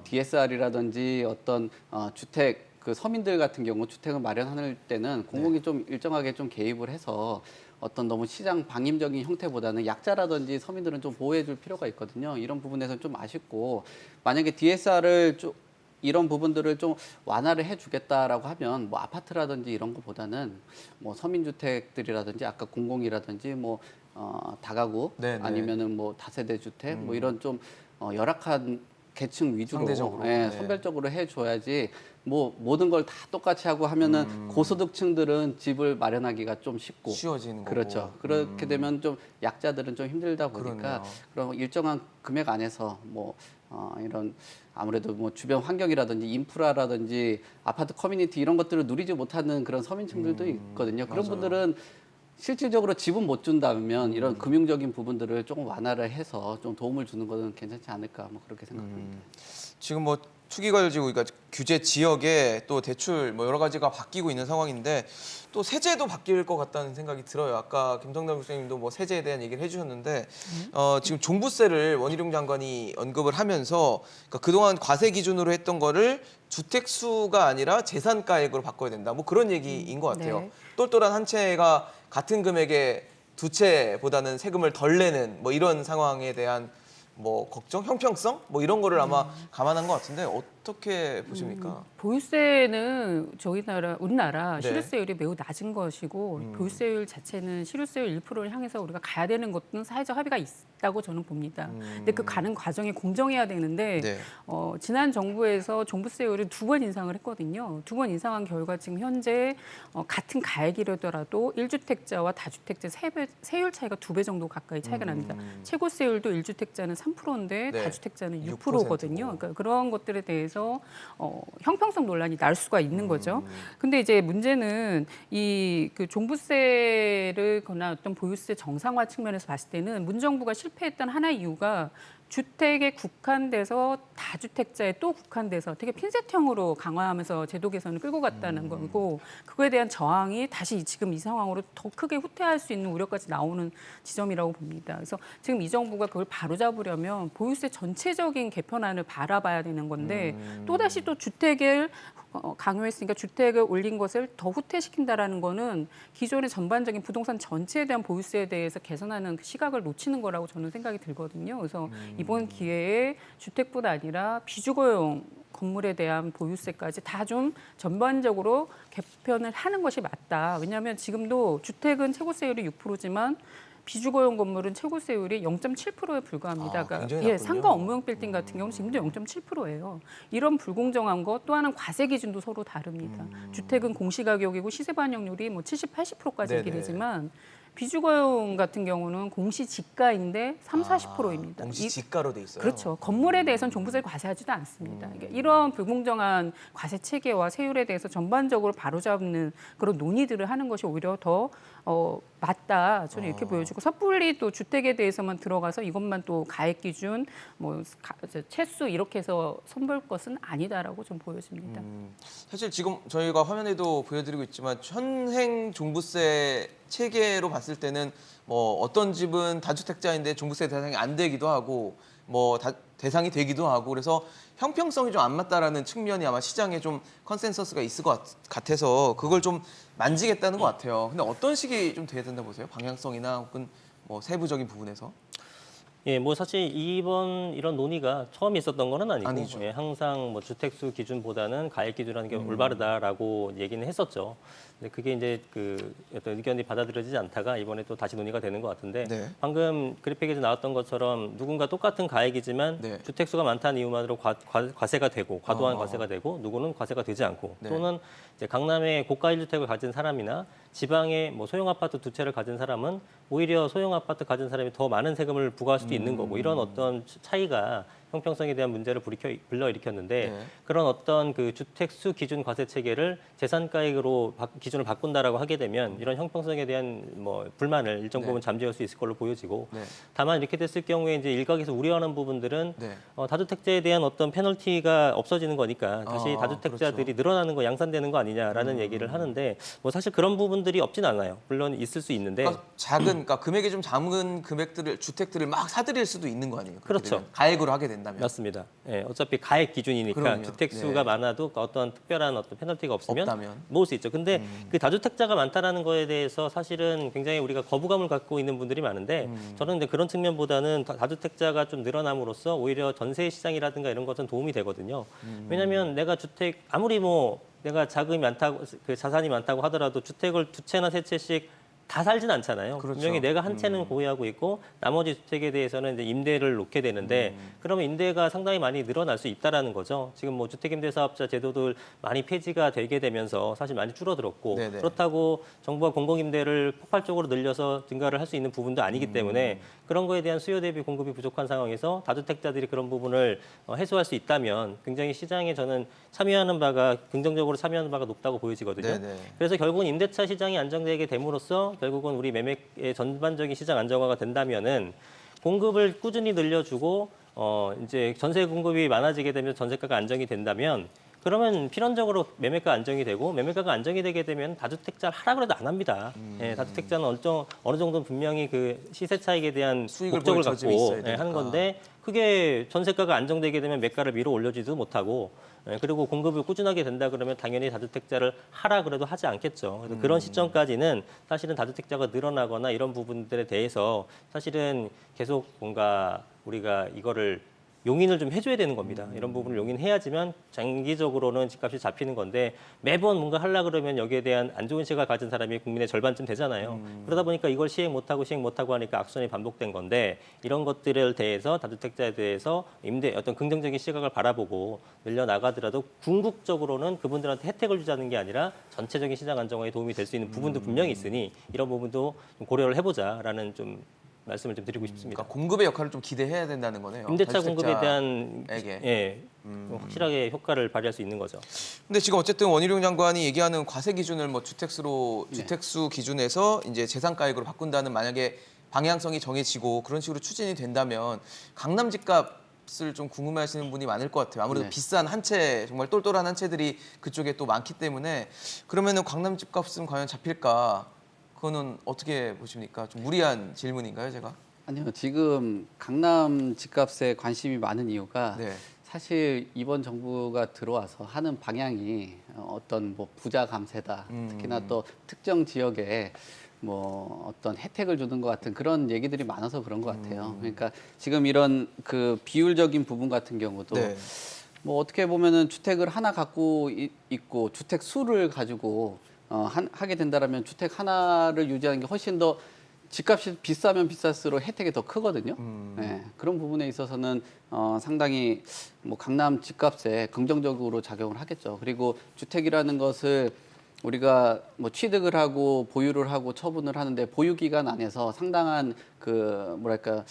Speaker 4: DSR이라든지 어떤 주택 그 서민들 같은 경우 주택을 마련할 때는 공공이 좀 일정하게 좀 개입을 해서 어떤 너무 시장 방임적인 형태보다는 약자라든지 서민들은 좀 보호해줄 필요가 있거든요. 이런 부분에서는 좀 아쉽고 만약에 DSR을 좀 이런 부분들을 좀 완화를 해주겠다라고 하면 뭐 아파트라든지 이런 것보다는 뭐 서민주택들이라든지 아까 공공이라든지 뭐 다가구
Speaker 1: 네네.
Speaker 4: 아니면은 뭐 다세대 주택 뭐 이런 좀 열악한 계층 위주로
Speaker 1: 상대적으로.
Speaker 4: 예,
Speaker 1: 네.
Speaker 4: 선별적으로 해줘야지 뭐 모든 걸 다 똑같이 하고 하면은 고소득층들은 집을 마련하기가 좀 쉽고
Speaker 1: 쉬워지는 거고.
Speaker 4: 그렇죠. 그렇게 되면 좀 약자들은 좀 힘들다 보니까
Speaker 1: 그러네요.
Speaker 4: 그럼 일정한 금액 안에서 뭐 이런 아무래도 뭐 주변 환경이라든지 인프라라든지 아파트 커뮤니티 이런 것들을 누리지 못하는 그런 서민층들도 있거든요. 그런
Speaker 1: 맞아요.
Speaker 4: 분들은 실질적으로 집은 못 준다면 이런 금융적인 부분들을 조금 완화를 해서 좀 도움을 주는 것은 괜찮지 않을까 뭐 그렇게 생각합니다.
Speaker 1: 지금 뭐 투기과열지구 그러니까 규제 지역에 또 대출 뭐 여러 가지가 바뀌고 있는 상황인데 또 세제도 바뀔 것 같다는 생각이 들어요. 아까 김성남 교수님도 뭐 세제에 대한 얘기를 해주셨는데 지금 종부세를 원희룡 장관이 언급을 하면서 그러니까 그동안 과세 기준으로 했던 거를 주택 수가 아니라 재산가액으로 바꿔야 된다. 뭐 그런 얘기인 것 같아요.
Speaker 3: 네.
Speaker 1: 똘똘한 한 채가 같은 금액의 두 채보다는 세금을 덜 내는 뭐 이런 상황에 대한 뭐 걱정, 형평성 뭐 이런 거를 아마 감안한 것 같은데 어떻게 보십니까?
Speaker 3: 보유세는 우리나라
Speaker 1: 네.
Speaker 3: 실효세율이 매우 낮은 것이고 보유세율 자체는 실효세율 1%를 향해서 우리가 가야 되는 것은 사회적 합의가 있다고 저는 봅니다. 근데 그 가는 과정이 공정해야 되는데
Speaker 1: 네.
Speaker 3: 지난 정부에서 종부세율을 2번 인상을 했거든요. 2번 인상한 결과 지금 현재 같은 가액이라더라도 1주택자와 다주택자 세율 차이가 2배 정도 가까이 차이가 납니다. 최고세율도 1주택자는 3%인데
Speaker 1: 네.
Speaker 3: 다주택자는
Speaker 1: 6%고.
Speaker 3: 6%거든요. 그러니까 그런 것들에 대해서 형평성 논란이 날 수가 있는 거죠. 근데 이제 문제는 이 그 종부세를 거나 어떤 보유세 정상화 측면에서 봤을 때는 문정부가 실패했던 하나의 이유가 주택에 국한돼서 다주택자에 또 국한돼서 되게 핀셋형으로 강화하면서 제도 개선을 끌고 갔다는 거고 그거에 대한 저항이 다시 지금 이 상황으로 더 크게 후퇴할 수 있는 우려까지 나오는 지점이라고 봅니다. 그래서 지금 이 정부가 그걸 바로잡으려면 보유세 전체적인 개편안을 바라봐야 되는 건데 또다시 또 주택을 강요했으니까 주택을 올린 것을 더 후퇴시킨다라는 거는 기존의 전반적인 부동산 전체에 대한 보유세에 대해서 개선하는 그 시각을 놓치는 거라고 저는 생각이 들거든요. 그래서 이번 기회에 주택뿐 아니라 비주거용 건물에 대한 보유세까지 다 좀 전반적으로 개편을 하는 것이 맞다. 왜냐하면 지금도 주택은 최고세율이 6%지만 비주거용 건물은 최고세율이 0.7%에 불과합니다.
Speaker 1: 굉장히
Speaker 3: 그러니까
Speaker 1: 낮군요.
Speaker 3: 상가 업무용 빌딩 같은 경우는 지금도 0.7%예요. 이런 불공정한 것 또 하나는 과세 기준도 서로 다릅니다. 주택은 공시가격이고 시세 반영률이 뭐 70, 80%까지
Speaker 1: 네네.
Speaker 3: 얘기되지만 비주거용 같은 경우는 공시지가인데 3, 40%입니다.
Speaker 1: 공시지가로 돼 있어요.
Speaker 3: 그렇죠. 건물에 대해서는 종부세를 과세하지도 않습니다. 그러니까 이런 불공정한 과세 체계와 세율에 대해서 전반적으로 바로잡는 그런 논의들을 하는 것이 오히려 더 맞다. 저는 이렇게 보여지고 섣불리 또 주택에 대해서만 들어가서 이것만 또 가액 기준, 뭐 채수 이렇게 해서 선볼 것은 아니다라고 좀 보여집니다.
Speaker 1: 사실 지금 저희가 화면에도 보여드리고 있지만 현행 종부세 체계로 봤을 때는 뭐 어떤 집은 다주택자인데 종부세 대상이 안 되기도 하고 뭐 대상이 되기도 하고 그래서 형평성이 좀 안 맞다라는 측면이 아마 시장에 좀 컨센서스가 있을 것 같아서 그걸 좀 만지겠다는 것 같아요. 근데 어떤 식이 좀 돼야 된다 보세요? 방향성이나 혹은 뭐 세부적인 부분에서?
Speaker 2: 예, 뭐 사실 이번 이런 논의가 처음 있었던 거는 아니고
Speaker 1: 아니죠.
Speaker 2: 예, 항상 뭐 주택수 기준보다는 가액 기준하는 게 올바르다라고 얘기는 했었죠. 근데 그게 이제 그 어떤 의견이 받아들여지지 않다가 이번에 또 다시 논의가 되는 것 같은데
Speaker 1: 네.
Speaker 2: 방금 그래픽에서 나왔던 것처럼 누군가 똑같은 가액이지만
Speaker 1: 네.
Speaker 2: 주택수가 많다는 이유만으로 과세가 되고 과도한
Speaker 1: 어.
Speaker 2: 과세가 되고 누구는 과세가 되지 않고
Speaker 1: 네.
Speaker 2: 또는 이제 강남에 고가 1주택을 가진 사람이나 지방에 뭐 소형 아파트 2채를 가진 사람은 오히려 소형 아파트 가진 사람이 더 많은 세금을 부과할 수도 있는 거고 이런 어떤 차이가 형평성에 대한 문제를 불러일으켰는데
Speaker 1: 네.
Speaker 2: 그런 어떤 그 주택수 기준 과세 체계를 재산가액으로 기준을 바꾼다라고 하게 되면 이런 형평성에 대한 뭐 불만을 일정 부분
Speaker 1: 네.
Speaker 2: 잠재울 수 있을 걸로 보여지고
Speaker 1: 네.
Speaker 2: 다만 이렇게 됐을 경우에 이제 일각에서 우려하는 부분들은
Speaker 1: 네.
Speaker 2: 다주택자에 대한 어떤 페널티가 없어지는 거니까 다시 다주택자들이
Speaker 1: 그렇죠.
Speaker 2: 늘어나는 거 양산되는 거 아니냐라는 얘기를 하는데 뭐 사실 그런 부분들이 없진 않아요. 물론 있을 수 있는데
Speaker 1: 그러니까 그러니까 금액이 좀 작은 금액들을 주택들을 막 사들일 수도 있는 거 아니에요? 그렇게
Speaker 2: 그렇죠.
Speaker 1: 되면. 가액으로 하게 된다면.
Speaker 2: 맞습니다. 예, 어차피 가액 기준이니까
Speaker 1: 그럼요.
Speaker 2: 주택수가
Speaker 1: 네.
Speaker 2: 많아도 어떤 특별한 어떤 페널티가 없으면
Speaker 1: 없다면.
Speaker 2: 모을 수 있죠. 근데 그 다주택자가 많다라는 거에 대해서 사실은 굉장히 우리가 거부감을 갖고 있는 분들이 많은데 저는 근데 그런 측면보다는 다주택자가 좀 늘어남으로써 오히려 전세 시장이라든가 이런 것은 도움이 되거든요. 왜냐하면 내가 주택 아무리 뭐 내가 자금이 많다고 그 자산이 많다고 하더라도 주택을 2채나 3채씩 다 살진 않잖아요.
Speaker 1: 그렇죠.
Speaker 2: 분명히 내가 한 채는 보유하고 있고 나머지 주택에 대해서는 이제 임대를 놓게 되는데 그러면 임대가 상당히 많이 늘어날 수 있다라는 거죠. 지금 뭐 주택임대사업자 제도들 많이 폐지가 되게 되면서 사실 많이 줄어들었고
Speaker 1: 네네.
Speaker 2: 그렇다고 정부가 공공임대를 폭발적으로 늘려서 증가를 할 수 있는 부분도 아니기 때문에 그런 거에 대한 수요 대비 공급이 부족한 상황에서 다주택자들이 그런 부분을 해소할 수 있다면 굉장히 시장에 저는 참여하는 바가 긍정적으로 참여하는 바가 높다고 보여지거든요.
Speaker 1: 네네.
Speaker 2: 그래서 결국은 임대차 시장이 안정되게 됨으로써 결국은 우리 매매의 전반적인 시장 안정화가 된다면은 공급을 꾸준히 늘려주고 이제 전세 공급이 많아지게 되면 전세가가 안정이 된다면 그러면 필연적으로 매매가 안정이 되고 매매가가 안정이 되게 되면 다주택자 하라 그래도 안 합니다. 예, 다주택자는 어느 정도는 분명히 그 시세 차익에 대한
Speaker 1: 수익을
Speaker 2: 목적을
Speaker 1: 보일 저점이 있어야
Speaker 2: 갖고
Speaker 1: 되니까.
Speaker 2: 하는 건데 그게 전세가가 안정되게 되면 매가를 밀어 올려주지도 못하고 그리고 공급이 꾸준하게 된다 그러면 당연히 다주택자를 하라 그래도 하지 않겠죠. 그래서 그런 시점까지는 사실은 다주택자가 늘어나거나 이런 부분들에 대해서 사실은 계속 뭔가 우리가 이거를 용인을 좀 해줘야 되는 겁니다. 이런 부분을 용인해야지만 장기적으로는 집값이 잡히는 건데 매번 뭔가 하려고 그러면 여기에 대한 안 좋은 시각을 가진 사람이 국민의 절반쯤 되잖아요. 그러다 보니까 이걸 시행 못하고 하니까 악순환이 반복된 건데 이런 것들에 대해서 다주택자에 대해서 어떤 긍정적인 시각을 바라보고 늘려나가더라도 궁극적으로는 그분들한테 혜택을 주자는 게 아니라 전체적인 시장 안정화에 도움이 될 수 있는 부분도 분명히 있으니 이런 부분도 좀 고려를 해보자라는 좀 말씀을 좀 드리고 싶습니다.
Speaker 1: 그러니까 공급의 역할을 좀 기대해야 된다는 거네요.
Speaker 2: 임대차 공급에 대한
Speaker 1: 다주택자에게.
Speaker 2: 확실하게 효과를 발휘할 수 있는 거죠.
Speaker 1: 근데 지금 어쨌든 원희룡 장관이 얘기하는 과세 기준을 뭐 주택수
Speaker 2: 네.
Speaker 1: 기준에서 이제 재산가액으로 바꾼다는 만약에 방향성이 정해지고 그런 식으로 추진이 된다면 강남 집값을 좀 궁금해하시는 분이 많을 것 같아요. 아무래도
Speaker 4: 네.
Speaker 1: 비싼 한 채, 정말 똘똘한 한 채들이 그쪽에 또 많기 때문에 그러면은 강남 집값은 과연 잡힐까? 그거는 어떻게 보십니까? 좀 무리한 질문인가요, 제가?
Speaker 4: 아니요, 지금 강남 집값에 관심이 많은 이유가
Speaker 1: 네.
Speaker 4: 사실 이번 정부가 들어와서 하는 방향이 어떤 뭐 부자 감세다. 특히나 또 특정 지역에 뭐 어떤 혜택을 주는 것 같은 그런 얘기들이 많아서 그런 것 같아요. 그러니까 지금 이런 그 비율적인 부분 같은 경우도
Speaker 1: 네.
Speaker 4: 뭐 어떻게 보면은 주택을 하나 갖고 있고 주택 수를 가지고 하게 된다라면 주택 하나를 유지하는 게 훨씬 더 집값이 비싸면 비쌀수록 혜택이 더 크거든요. 네, 그런 부분에 있어서는 상당히 뭐 강남 집값에 긍정적으로 작용을 하겠죠. 그리고 주택이라는 것을 우리가 뭐 취득을 하고 보유를 하고 처분을 하는데 보유 기간 안에서 상당한 그 뭐랄까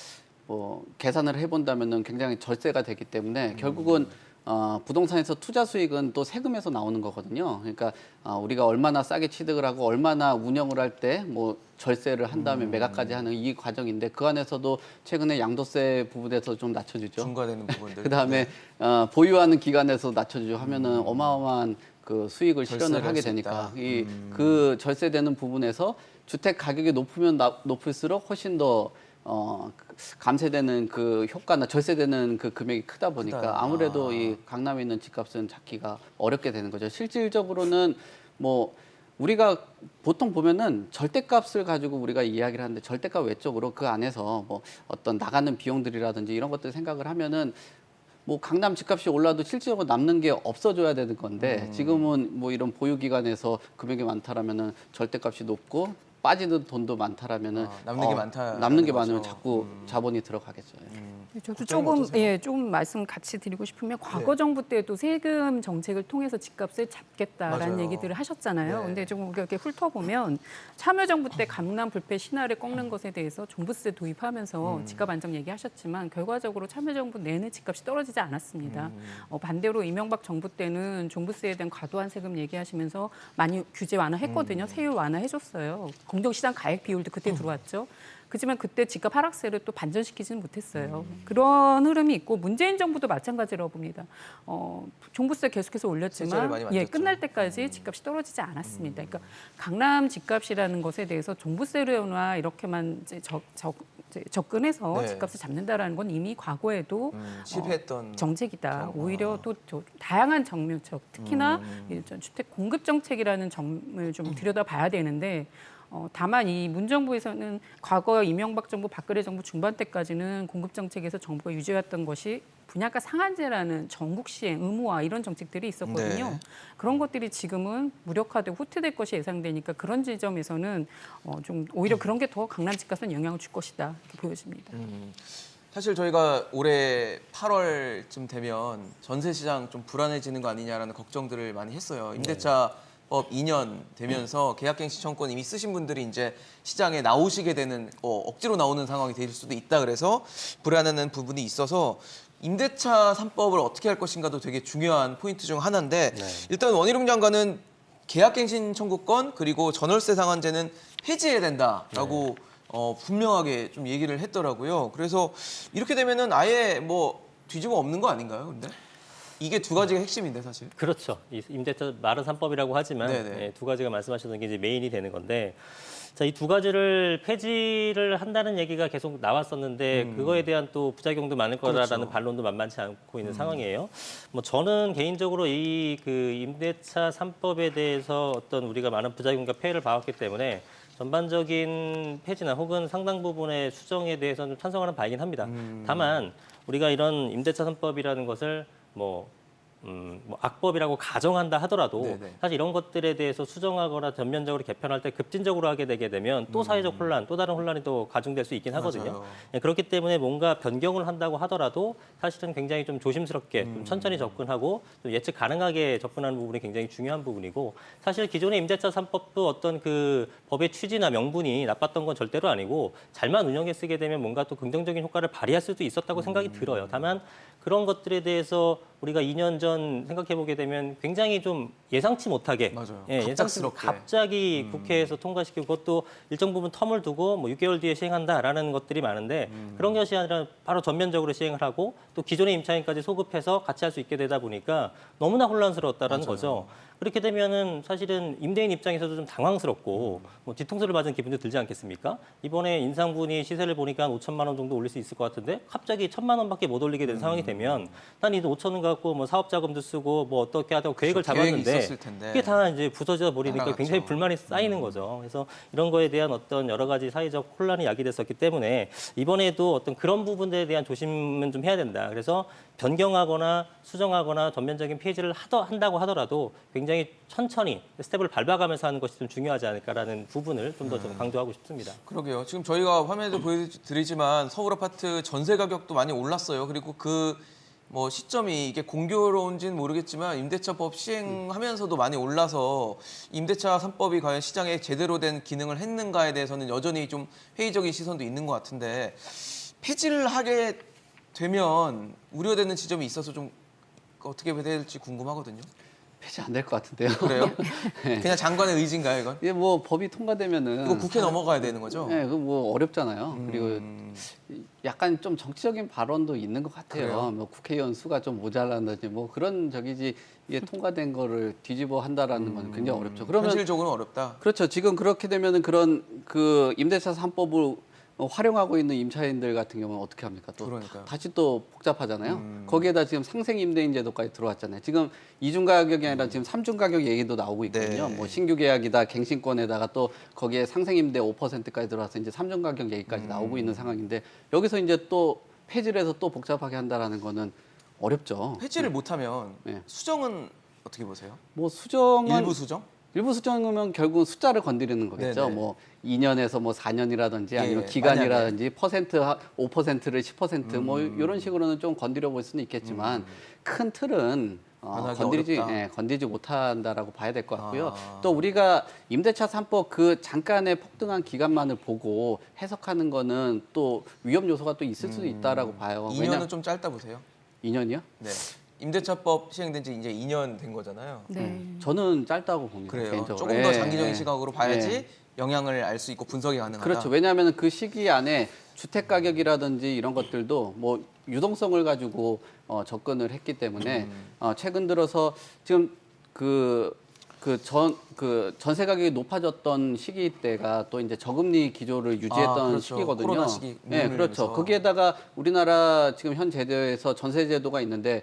Speaker 4: 뭐 계산을 해본다면은 굉장히 절세가 되기 때문에 결국은 부동산에서 투자 수익은 또 세금에서 나오는 거거든요. 그러니까 우리가 얼마나 싸게 취득을 하고 얼마나 운영을 할 때 뭐 절세를 한 다음에 매각까지 하는 이 과정인데 그 안에서도 최근에 양도세 부분에서 좀 낮춰주죠.
Speaker 1: 중과되는 부분들.
Speaker 4: 그다음에 보유하는 기간에서 낮춰주죠 하면은 어마어마한 그 수익을 실현을
Speaker 1: 절세를
Speaker 4: 하게
Speaker 1: 할수
Speaker 4: 되니까
Speaker 1: 있다.
Speaker 4: 그 절세되는 부분에서 주택 가격이 높으면 높을수록 훨씬 더 감세되는 그 효과나 절세되는 그 금액이 크다 보니까
Speaker 1: 크다.
Speaker 4: 아무래도 이 강남에 있는 집값은 잡기가 어렵게 되는 거죠. 실질적으로는 뭐 우리가 보통 보면은 절대값을 가지고 우리가 이야기를 하는데 절대값 외적으로 그 안에서 뭐 어떤 나가는 비용들이라든지 이런 것들 생각을 하면은 뭐 강남 집값이 올라도 실질적으로 남는 게 없어져야 되는 건데 지금은 뭐 이런 보유 기간에서 금액이 많다라면은 절대값이 높고 빠지는 돈도 많다라면은
Speaker 1: 남는 게 많다라는
Speaker 4: 남는 게
Speaker 1: 거죠.
Speaker 4: 많으면 자꾸 자본이 들어가겠죠.
Speaker 3: 저도
Speaker 1: 걱정이
Speaker 3: 조금
Speaker 1: 어떠세요?
Speaker 3: 조금 말씀 같이 드리고 싶으면 과거 정부 때도 세금 정책을 통해서 집값을 잡겠다라는
Speaker 1: 맞아요.
Speaker 3: 얘기들을 하셨잖아요.
Speaker 1: 네.
Speaker 3: 근데 좀 이렇게 훑어보면 참여정부 때 강남 불패 신화를 꺾는 것에 대해서 종부세 도입하면서 집값 안정 얘기하셨지만 결과적으로 참여정부 내내 집값이 떨어지지 않았습니다. 반대로 이명박 정부 때는 종부세에 대한 과도한 세금 얘기하시면서 많이 규제 완화했거든요. 세율 완화해줬어요. 공정시장 가액 비율도 그때 들어왔죠. 그렇지만 그때 집값 하락세를 또 반전시키지는 못했어요. 그런 흐름이 있고 문재인 정부도 마찬가지라고 봅니다. 종부세 계속해서
Speaker 1: 세제를
Speaker 3: 올렸지만
Speaker 1: 많이 만졌죠.
Speaker 3: 끝날 때까지 집값이 떨어지지 않았습니다. 그러니까 강남 집값이라는 것에 대해서 종부세로나 이렇게만 이제 접근해서
Speaker 1: 네.
Speaker 3: 집값을 잡는다라는 건 이미 과거에도
Speaker 1: 실패했던
Speaker 3: 정책이다. 오히려 또 다양한 정책, 특히나 이 주택 공급 정책이라는 점을 좀 들여다봐야 되는데 다만 이 문정부에서는 과거 이명박 정부, 박근혜 정부 중반 때까지는 공급 정책에서 정부가 유지해왔던 것이 분양가 상한제라는 전국 시행 의무화 이런 정책들이 있었거든요.
Speaker 1: 네.
Speaker 3: 그런 것들이 지금은 무력화되고 후퇴될 것이 예상되니까 그런 지점에서는 좀 오히려 그런 게 더 강남 집값은 영향을 줄 것이다 이렇게 보여집니다.
Speaker 1: 사실 저희가 올해 8월쯤 되면 전세 시장 좀 불안해지는 거 아니냐라는 걱정들을 많이 했어요. 임대차법 2년 되면서 계약갱 신청권 이미 쓰신 분들이 이제 시장에 나오시게 되는 억지로 나오는 상황이 될 수도 있다 그래서 불안해하는 부분이 있어서 임대차 3법을 어떻게 할 것인가도 되게 중요한 포인트 중 하나인데 일단 원희룡 장관은 계약갱신 청구권 그리고 전월세 상한제는 해지해야 된다라고 분명하게 좀 얘기를 했더라고요. 그래서 이렇게 되면은 아예 뭐 뒤집어 엎는 거 아닌가요? 근데 이게 두 가지가 핵심인데 사실.
Speaker 2: 그렇죠. 이 임대차 말은 3법이라고 하지만
Speaker 1: 네네.
Speaker 2: 두 가지가 말씀하셨던 게 이제 메인이 되는 건데 자, 이 두 가지를 폐지를 한다는 얘기가 계속 나왔었는데 그거에 대한 또 부작용도 많을 거라라는
Speaker 1: 그렇죠.
Speaker 2: 반론도 만만치 않고 있는 상황이에요. 뭐 저는 개인적으로 이 그 임대차 3법에 대해서 어떤 우리가 많은 부작용과 폐해를 봐왔기 때문에 전반적인 폐지나 혹은 상당 부분의 수정에 대해서는 찬성하는 바이긴 합니다. 다만 우리가 이런 임대차 3법이라는 것을 뭐 악법이라고 가정한다 하더라도
Speaker 1: 네네.
Speaker 2: 사실 이런 것들에 대해서 수정하거나 전면적으로 개편할 때 급진적으로 하게 되게 되면 또 사회적 혼란, 또 다른 혼란이 또 가중될 수 있긴 하거든요.
Speaker 1: 맞아요.
Speaker 2: 예, 그렇기 때문에 뭔가 변경을 한다고 하더라도 사실은 굉장히 좀 조심스럽게 좀 천천히 접근하고 좀 예측 가능하게 접근하는 부분이 굉장히 중요한 부분이고 사실 기존의 임대차 3법도 어떤 그 법의 취지나 명분이 나빴던 건 절대로 아니고 잘만 운영해 쓰게 되면 뭔가 또 긍정적인 효과를 발휘할 수도 있었다고 생각이 들어요. 다만 그런 것들에 대해서 우리가 2년 전 생각해 보게 되면 굉장히 좀 예상치 못하게
Speaker 1: 맞아요.
Speaker 2: 예상치
Speaker 1: 갑작스럽게.
Speaker 2: 갑자기 국회에서 통과시키고 그것도 일정 부분 텀을 두고 뭐 6개월 뒤에 시행한다라는 것들이 많은데 그런 것이 아니라 바로 전면적으로 시행을 하고 또 기존의 임차인까지 소급해서 같이 할 수 있게 되다 보니까 너무나 혼란스러웠다라는 거죠. 그렇게 되면은 사실은 임대인 입장에서도 좀 당황스럽고 뭐 뒤통수를 맞은 기분도 들지 않겠습니까? 이번에 인상분이 시세를 보니까 한 5천만 원 정도 올릴 수 있을 것 같은데 갑자기 1,000만 원밖에 못 올리게 된 상황이 되면 난 이 5천 원 갖고 뭐 사업 자금도 쓰고 뭐 어떻게 하다고 계획을
Speaker 1: 그렇죠. 계획이
Speaker 2: 잡았는데
Speaker 1: 있었을 텐데.
Speaker 2: 그게 다 이제 부서져 버리니까
Speaker 1: 날아갔죠.
Speaker 2: 굉장히 불만이 쌓이는 거죠. 그래서 이런 거에 대한 어떤 여러 가지 사회적 혼란이 야기됐었기 때문에 이번에도 어떤 그런 부분들에 대한 조심은 좀 해야 된다. 그래서 변경하거나 수정하거나 전면적인 폐지를 한다고 하더라도 굉장히 천천히 스텝을 밟아가면서 하는 것이 좀 중요하지 않을까라는 부분을 좀 더 좀 강조하고 싶습니다.
Speaker 1: 그러게요. 지금 저희가 화면에도 보여드리지만 서울 아파트 전세 가격도 많이 올랐어요. 그리고 그 뭐 시점이 이게 공교로운지는 모르겠지만 임대차법 시행하면서도 많이 올라서 임대차 3법이 과연 시장에 제대로 된 기능을 했는가에 대해서는 여전히 좀 회의적인 시선도 있는 것 같은데 폐지를 하게 되면 우려되는 지점이 있어서 좀 어떻게 될지 궁금하거든요.
Speaker 4: 폐지 안 될 것 같은데요.
Speaker 1: 그래요?
Speaker 4: 네.
Speaker 1: 그냥 장관의 의지인가요, 이건?
Speaker 4: 이게 뭐 법이 통과되면은
Speaker 1: 이거 국회 넘어가야 되는 거죠?
Speaker 4: 네, 그 뭐 어렵잖아요. 그리고 약간 좀 정치적인 발언도 있는 것 같아요.
Speaker 1: 그래요?
Speaker 4: 뭐 국회의원 수가 좀 모자란다든지 뭐 그런 적이지 이게 통과된 거를 뒤집어 한다라는 건 굉장히 어렵죠. 그러면
Speaker 1: 현실적으로는 어렵다.
Speaker 4: 그렇죠. 지금 그렇게 되면은 그런 그 임대차 3법을 활용하고 있는 임차인들 같은 경우는 어떻게 합니까? 또
Speaker 1: 그러니까요.
Speaker 4: 다시 또 복잡하잖아요. 거기에다 지금 상생 임대인 제도까지 들어왔잖아요. 지금 이중 가격이 아니라 지금 삼중 가격 얘기도 나오고 있거든요.
Speaker 1: 네.
Speaker 4: 뭐 신규 계약이다 갱신권에다가 또 거기에 상생 임대 5%까지 들어와서 이제 삼중 가격 얘기까지 나오고 있는 상황인데 여기서 이제 또 폐지를 해서 또 복잡하게 한다라는 거는 어렵죠.
Speaker 1: 폐지를 못하면
Speaker 4: 네.
Speaker 1: 수정은 어떻게 보세요?
Speaker 4: 뭐 수정은
Speaker 1: 일부 수정?
Speaker 4: 일부 수정이면 결국은 숫자를 건드리는 거겠죠.
Speaker 1: 네네.
Speaker 4: 뭐 2년에서 뭐 4년이라든지 아니면
Speaker 1: 예,
Speaker 4: 기간이라든지 퍼센트 5%를 10%뭐 이런 식으로는 좀 건드려 볼 수는 있겠지만 큰 틀은
Speaker 1: 변하기
Speaker 4: 건드리지
Speaker 1: 어렵다.
Speaker 4: 건드리지 못한다라고 봐야 될 것 같고요.
Speaker 1: 아.
Speaker 4: 또 우리가 임대차 3법 그 잠깐의 폭등한 기간만을 보고 해석하는 거는 또 위험 요소가 또 있을 수도 있다라고 봐요.
Speaker 1: 2년은 좀 짧다 보세요.
Speaker 4: 2년이요?
Speaker 1: 네. 임대차법 시행된 지 이제 2년 된 거잖아요.
Speaker 3: 네.
Speaker 4: 저는 짧다고 봅니다.
Speaker 1: 그래요.
Speaker 4: 개인적으로.
Speaker 1: 조금 더
Speaker 4: 예,
Speaker 1: 장기적인
Speaker 4: 예.
Speaker 1: 시각으로 봐야지
Speaker 4: 예.
Speaker 1: 영향을 알 수 있고 분석이 가능하다.
Speaker 4: 그렇죠. 왜냐하면 그 시기 안에 주택 가격이라든지 이런 것들도 뭐 유동성을 가지고 접근을 했기 때문에 최근 들어서 지금 전세 가격이 높아졌던 시기 때가 또 이제 저금리 기조를 유지했던
Speaker 1: 그렇죠.
Speaker 4: 시기거든요.
Speaker 1: 코로나 시기
Speaker 4: 네, 그렇죠.
Speaker 1: 물리면서.
Speaker 4: 거기에다가 우리나라 지금 현 제도에서 전세 제도가 있는데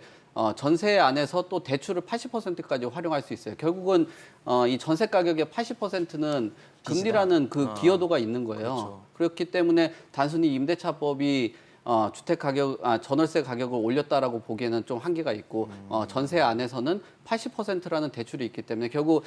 Speaker 4: 전세 안에서 또 대출을 80%까지 활용할 수 있어요. 결국은 이 전세 가격의 80%는 금리라는 그 기여도가 있는 거예요.
Speaker 1: 그렇죠.
Speaker 4: 그렇기 때문에 단순히 임대차법이 주택 가격, 전월세 가격을 올렸다라고 보기에는 좀 한계가 있고 전세 안에서는 80%라는 대출이 있기 때문에 결국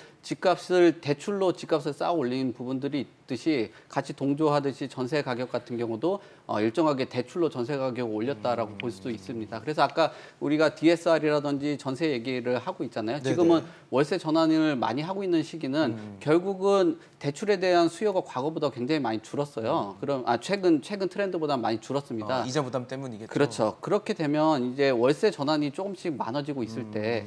Speaker 4: 대출로 집값을 쌓아 올린 부분들이 있듯이 같이 동조하듯이 전세 가격 같은 경우도 일정하게 대출로 전세 가격을 올렸다라고 볼 수도 있습니다. 그래서 아까 우리가 DSR이라든지 전세 얘기를 하고 있잖아요. 지금은 월세 전환을 많이 하고 있는 시기는 결국은 대출에 대한 수요가 과거보다 굉장히 많이 줄었어요. 그럼 최근 트렌드보다 많이 줄었습니다.
Speaker 1: 이자 부담 때문이겠죠.
Speaker 4: 그렇죠. 그렇게 되면 이제 월세 전환이 조금씩 많아지고 있을 때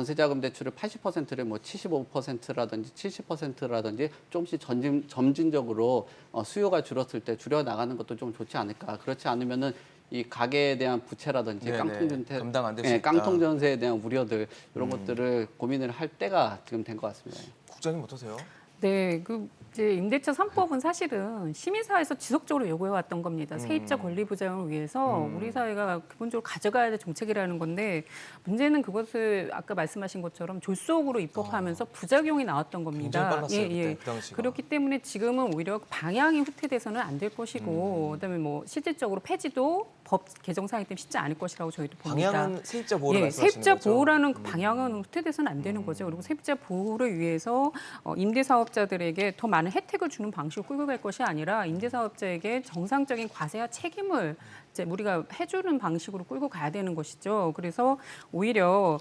Speaker 4: 전세자금 대출을 80%를 뭐 75%라든지 70%라든지 조금씩 점진적으로 수요가 줄었을 때 줄여 나가는 것도 좀 좋지 않을까. 그렇지 않으면은 이 가계에 대한 부채라든지
Speaker 1: 네네. 감당 안될수 있다.
Speaker 4: 깡통전세에 대한 우려들 이런 것들을 고민을 할 때가 지금 된 것 같습니다.
Speaker 1: 국장님 어떠세요?
Speaker 3: 네, 그 이제 임대차 3법은 사실은 시민사회에서 지속적으로 요구해왔던 겁니다. 세입자 권리 보장을 위해서 우리 사회가 기본적으로 가져가야 될 정책이라는 건데 문제는 그것을 아까 말씀하신 것처럼 졸속으로 입법하면서 부작용이 나왔던 겁니다.
Speaker 1: 굉장히 빨랐어요, 그때, 그 당시가.
Speaker 3: 그렇기 때문에 지금은 오히려 방향이 후퇴돼서는 안 될 것이고 그다음에 뭐 실질적으로 폐지도 법 개정상이기 때문에 쉽지 않을 것이라고 저희도 봅니다.
Speaker 1: 방향은 세입자 보호를 말씀하시는
Speaker 3: 세입자
Speaker 1: 거죠?
Speaker 3: 보호라는 그 방향은 후퇴돼서는 안 되는 거죠. 그리고 세입자 보호를 위해서 임대사업자들에게 더 많은 혜택을 주는 방식으로 끌고 갈 것이 아니라 임대사업자에게 정상적인 과세와 책임을 이제 우리가 해주는 방식으로 끌고 가야 되는 것이죠. 그래서 오히려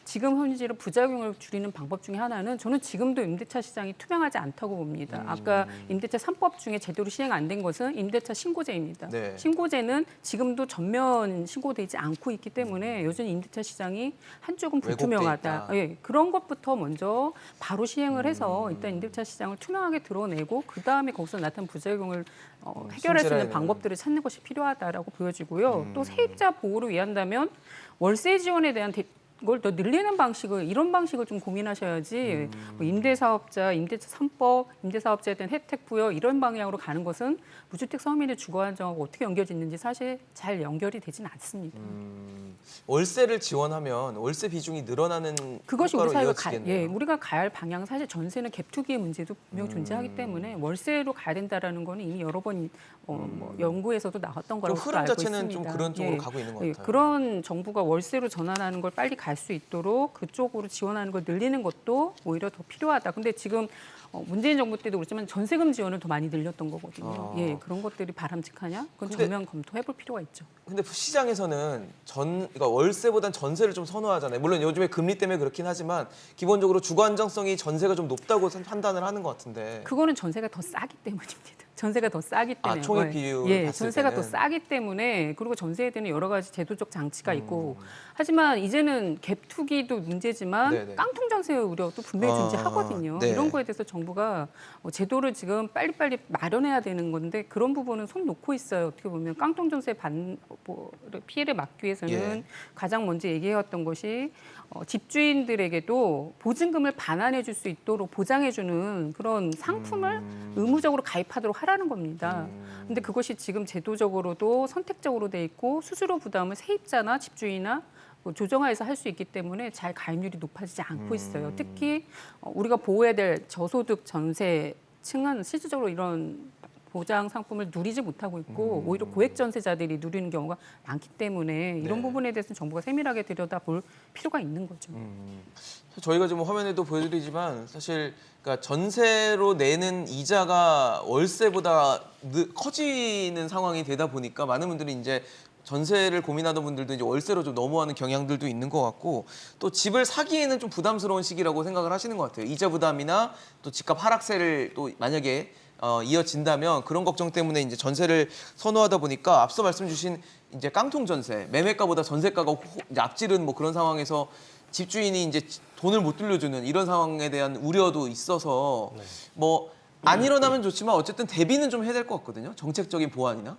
Speaker 3: 지금 현재로 부작용을 줄이는 방법 중에 하나는 저는 지금도 임대차 시장이 투명하지 않다고 봅니다. 아까 임대차 3법 중에 제대로 시행 안 된 것은 임대차 신고제입니다.
Speaker 1: 네.
Speaker 3: 신고제는 지금도 전면 신고되지 않고 있기 때문에 여전히 임대차 시장이 한쪽은 불투명하다.
Speaker 1: 왜곡돼 있다.
Speaker 3: 예, 그런 것부터 먼저 바로 시행을 해서 일단 임대차 시장을 투명하게 드러내고 그 다음에 거기서 나타난 부작용을 해결할 수 있는
Speaker 1: 손질하는.
Speaker 3: 방법들을 찾는 것이 필요하다라고 보여지고요. 또 세입자 보호를 위한다면 월세 지원에 대한 걸 더 늘리는 방식을 이런 방식을 좀 고민하셔야지 뭐 임대사업자, 임대차 3법, 임대사업자에 대한 혜택 부여 이런 방향으로 가는 것은 무주택 서민의 주거 안정하고 어떻게 연결짓는지 사실 잘 연결이 되지는 않습니다.
Speaker 1: 월세를 지원하면 월세 비중이 늘어나는
Speaker 3: 그것이 우리
Speaker 1: 효과로
Speaker 3: 사회가
Speaker 1: 이어지겠네요.
Speaker 3: 우리가 가야 할 방향은 사실 전세는 갭투기의 문제도 분명 존재하기 때문에 월세로 가야 된다라는 거는 이미 여러 번 뭐 연구에서도 나왔던 거라고
Speaker 1: 흐름
Speaker 3: 알고
Speaker 1: 자체는
Speaker 3: 있습니다.
Speaker 1: 좀 그런 쪽으로 가고 있는 것 같아요.
Speaker 3: 그런 정부가 월세로 전환하는 걸 빨리 갈 수 있도록 그쪽으로 지원하는 걸 늘리는 것도 오히려 더 필요하다. 근데 지금 문재인 정부 때도 그렇지만 전세금 지원을 더 많이 늘렸던 거거든요. 예, 그런 것들이 바람직하냐? 그건
Speaker 1: 근데-
Speaker 3: 정면 검토해볼 필요가 있죠.
Speaker 1: 근데 시장에서는 그러니까 월세보단 전세를 좀 선호하잖아요. 물론 요즘에 금리 때문에 그렇긴 하지만 기본적으로 주거 안정성이 전세가 좀 높다고 판단을 하는 것 같은데.
Speaker 3: 그거는 전세가 더 싸기 때문입니다. 전세가 더 싸기 때문에.
Speaker 1: 총액 비율을
Speaker 3: 예,
Speaker 1: 봤을
Speaker 3: 전세가
Speaker 1: 때는.
Speaker 3: 더 싸기 때문에 그리고 전세에 대한 여러 가지 제도적 장치가 있고 하지만 이제는 갭투기도 문제지만
Speaker 1: 네네.
Speaker 3: 깡통 전세 우려도 분명히 존재하거든요.
Speaker 1: 네.
Speaker 3: 이런 거에 대해서 정부가 제도를 지금 빨리빨리 마련해야 되는 건데 그런 부분은 손 놓고 있어요. 어떻게 보면 깡통 전세 피해를 막기 위해서는
Speaker 1: 예.
Speaker 3: 가장 먼저 얘기해왔던 것이 집주인들에게도 보증금을 반환해 줄 수 있도록 보장해 주는 그런 상품을 의무적으로 가입하도록 하라는 겁니다. 근데 그것이 지금 제도적으로도 선택적으로 돼 있고 수수료 부담을 세입자나 집주인이나 조정하에서 할 수 있기 때문에 잘 가입률이 높아지지 않고 있어요. 특히 우리가 보호해야 될 저소득 전세층은 실질적으로 이런 보장 상품을 누리지 못하고 있고 오히려 고액 전세자들이 누리는 경우가 많기 때문에 이런
Speaker 1: 네.
Speaker 3: 부분에 대해서는 정부가 세밀하게 들여다볼 필요가 있는 거죠.
Speaker 1: 저희가 지금 화면에도 보여드리지만 사실 그러니까 전세로 내는 이자가 월세보다 커지는 상황이 되다 보니까 많은 분들이 이제 전세를 고민하던 분들도 이제 월세로 좀 넘어가는 경향들도 있는 것 같고 또 집을 사기에는 좀 부담스러운 시기라고 생각을 하시는 것 같아요. 이자 부담이나 또 집값 하락세를 또 만약에 이어진다면 그런 걱정 때문에 이제 전세를 선호하다 보니까 앞서 말씀 주신 이제 깡통 전세, 매매가보다 전세가가 이제 앞지른 뭐 그런 상황에서 집주인이 이제 돈을 못 돌려주는 이런 상황에 대한 우려도 있어서 뭐 안 일어나면 좋지만 어쨌든 대비는 좀 해야 될 것 같거든요. 정책적인 보완이나.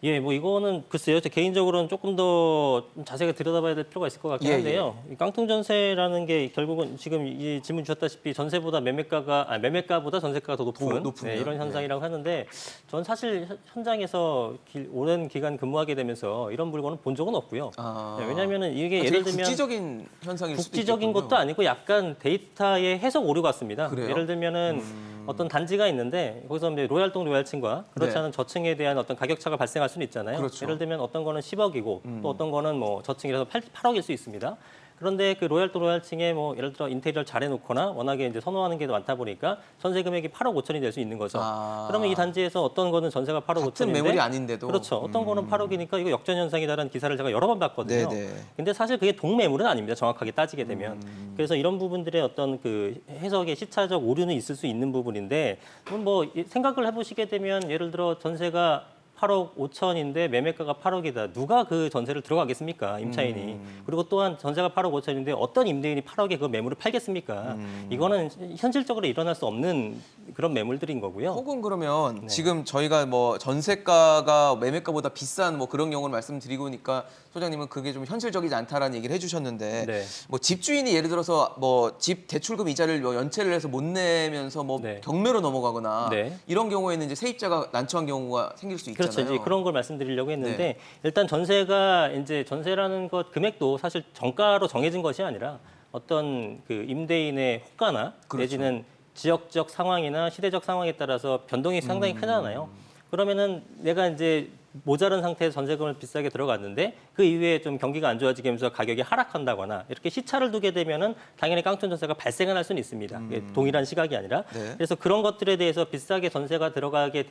Speaker 2: 예, 뭐 이거는 글쎄요. 제 개인적으로는 조금 더 자세하게 들여다봐야 될 필요가 있을 것 같긴
Speaker 1: 예,
Speaker 2: 한데요. 이 깡통 전세라는 게 결국은 지금 이 질문 주셨다시피 전세보다 매매가보다 전세가가 더 높은
Speaker 1: 높은데요?
Speaker 2: 네, 이런 현상이라고 하는데 전 사실 현장에서 오랜 기간 근무하게 되면서 이런 물건은 본 적은 없고요. 네, 왜냐하면은 이게 예를 들면
Speaker 1: 국지적인 현상일 수도
Speaker 2: 국지적인
Speaker 1: 있겠군요.
Speaker 2: 것도 아니고 약간 데이터의 해석 오류 같습니다.
Speaker 1: 그래요?
Speaker 2: 예를 들면은 어떤 단지가 있는데 거기서 이제 로얄동 로얄층과 그렇지
Speaker 1: 네.
Speaker 2: 않은 저층에 대한 어떤 가격 차가 발생할 수는 있잖아요.
Speaker 1: 그렇죠.
Speaker 2: 예를 들면 어떤 거는 10억이고 또 어떤 거는 뭐 저층이라서 8억일 수 있습니다. 그런데 그 로얄동 로얄층에 뭐 예를 들어 인테리어를 잘 해놓거나 워낙에 이제 선호하는 게 많다 보니까 전세 금액이 8억 5천이 될 수 있는 거죠. 그러면 이 단지에서 어떤 거는 전세가 8억
Speaker 1: 같은
Speaker 2: 5천인데
Speaker 1: 매물이 아닌데도
Speaker 2: 그렇죠. 어떤 거는 8억이니까 이거 역전 현상이다라는 기사를 제가 여러 번 봤거든요.
Speaker 1: 네네.
Speaker 2: 근데 사실 그게 동매물은 아닙니다. 정확하게 따지게 되면. 그래서 이런 부분들의 어떤 그 해석의 시차적 오류는 있을 수 있는 부분인데 뭐 생각을 해보시게 되면 예를 들어 전세가 8억 5천인데 매매가가 8억이다. 누가 그 전세를 들어가겠습니까? 임차인이. 그리고 또한 전세가 8억 5천인데 어떤 임대인이 8억에 그 매물을 팔겠습니까? 이거는 현실적으로 일어날 수 없는 그런 매물들인 거고요.
Speaker 1: 혹은 그러면
Speaker 2: 네.
Speaker 1: 지금 저희가 뭐 전세가가 매매가보다 비싼 뭐 그런 경우를 말씀드리고니까 소장님은 그게 좀 현실적이지 않다라는 얘기를 해주셨는데
Speaker 2: 네.
Speaker 1: 뭐 집주인이 예를 들어서 뭐 집 대출금 이자를 뭐 연체를 해서 못 내면서 뭐
Speaker 2: 네.
Speaker 1: 경매로 넘어가거나
Speaker 2: 네.
Speaker 1: 이런 경우에는 이제 세입자가 난처한 경우가 생길 수 있잖아요.
Speaker 2: 그렇죠. 이제 그런 걸 말씀드리려고 했는데
Speaker 1: 네.
Speaker 2: 일단 전세가 이제 전세라는 것 금액도 사실 정가로 정해진 것이 아니라 어떤 그 임대인의 호가나
Speaker 1: 그렇죠.
Speaker 2: 내지는 지역적 상황이나 시대적 상황에 따라서 변동이 상당히 크잖아요. 그러면은 내가 이제 모자란 상태에서 전세금을 비싸게 들어갔는데 그 이후에 좀 경기가 안 좋아지게 하면서 가격이 하락한다거나 이렇게 시차를 두게 되면은 당연히 깡통 전세가 발생을 할 수는 있습니다. 이게 동일한 시각이 아니라.
Speaker 1: 네.
Speaker 2: 그래서 그런 것들에 대해서 비싸게 전세가 들어가게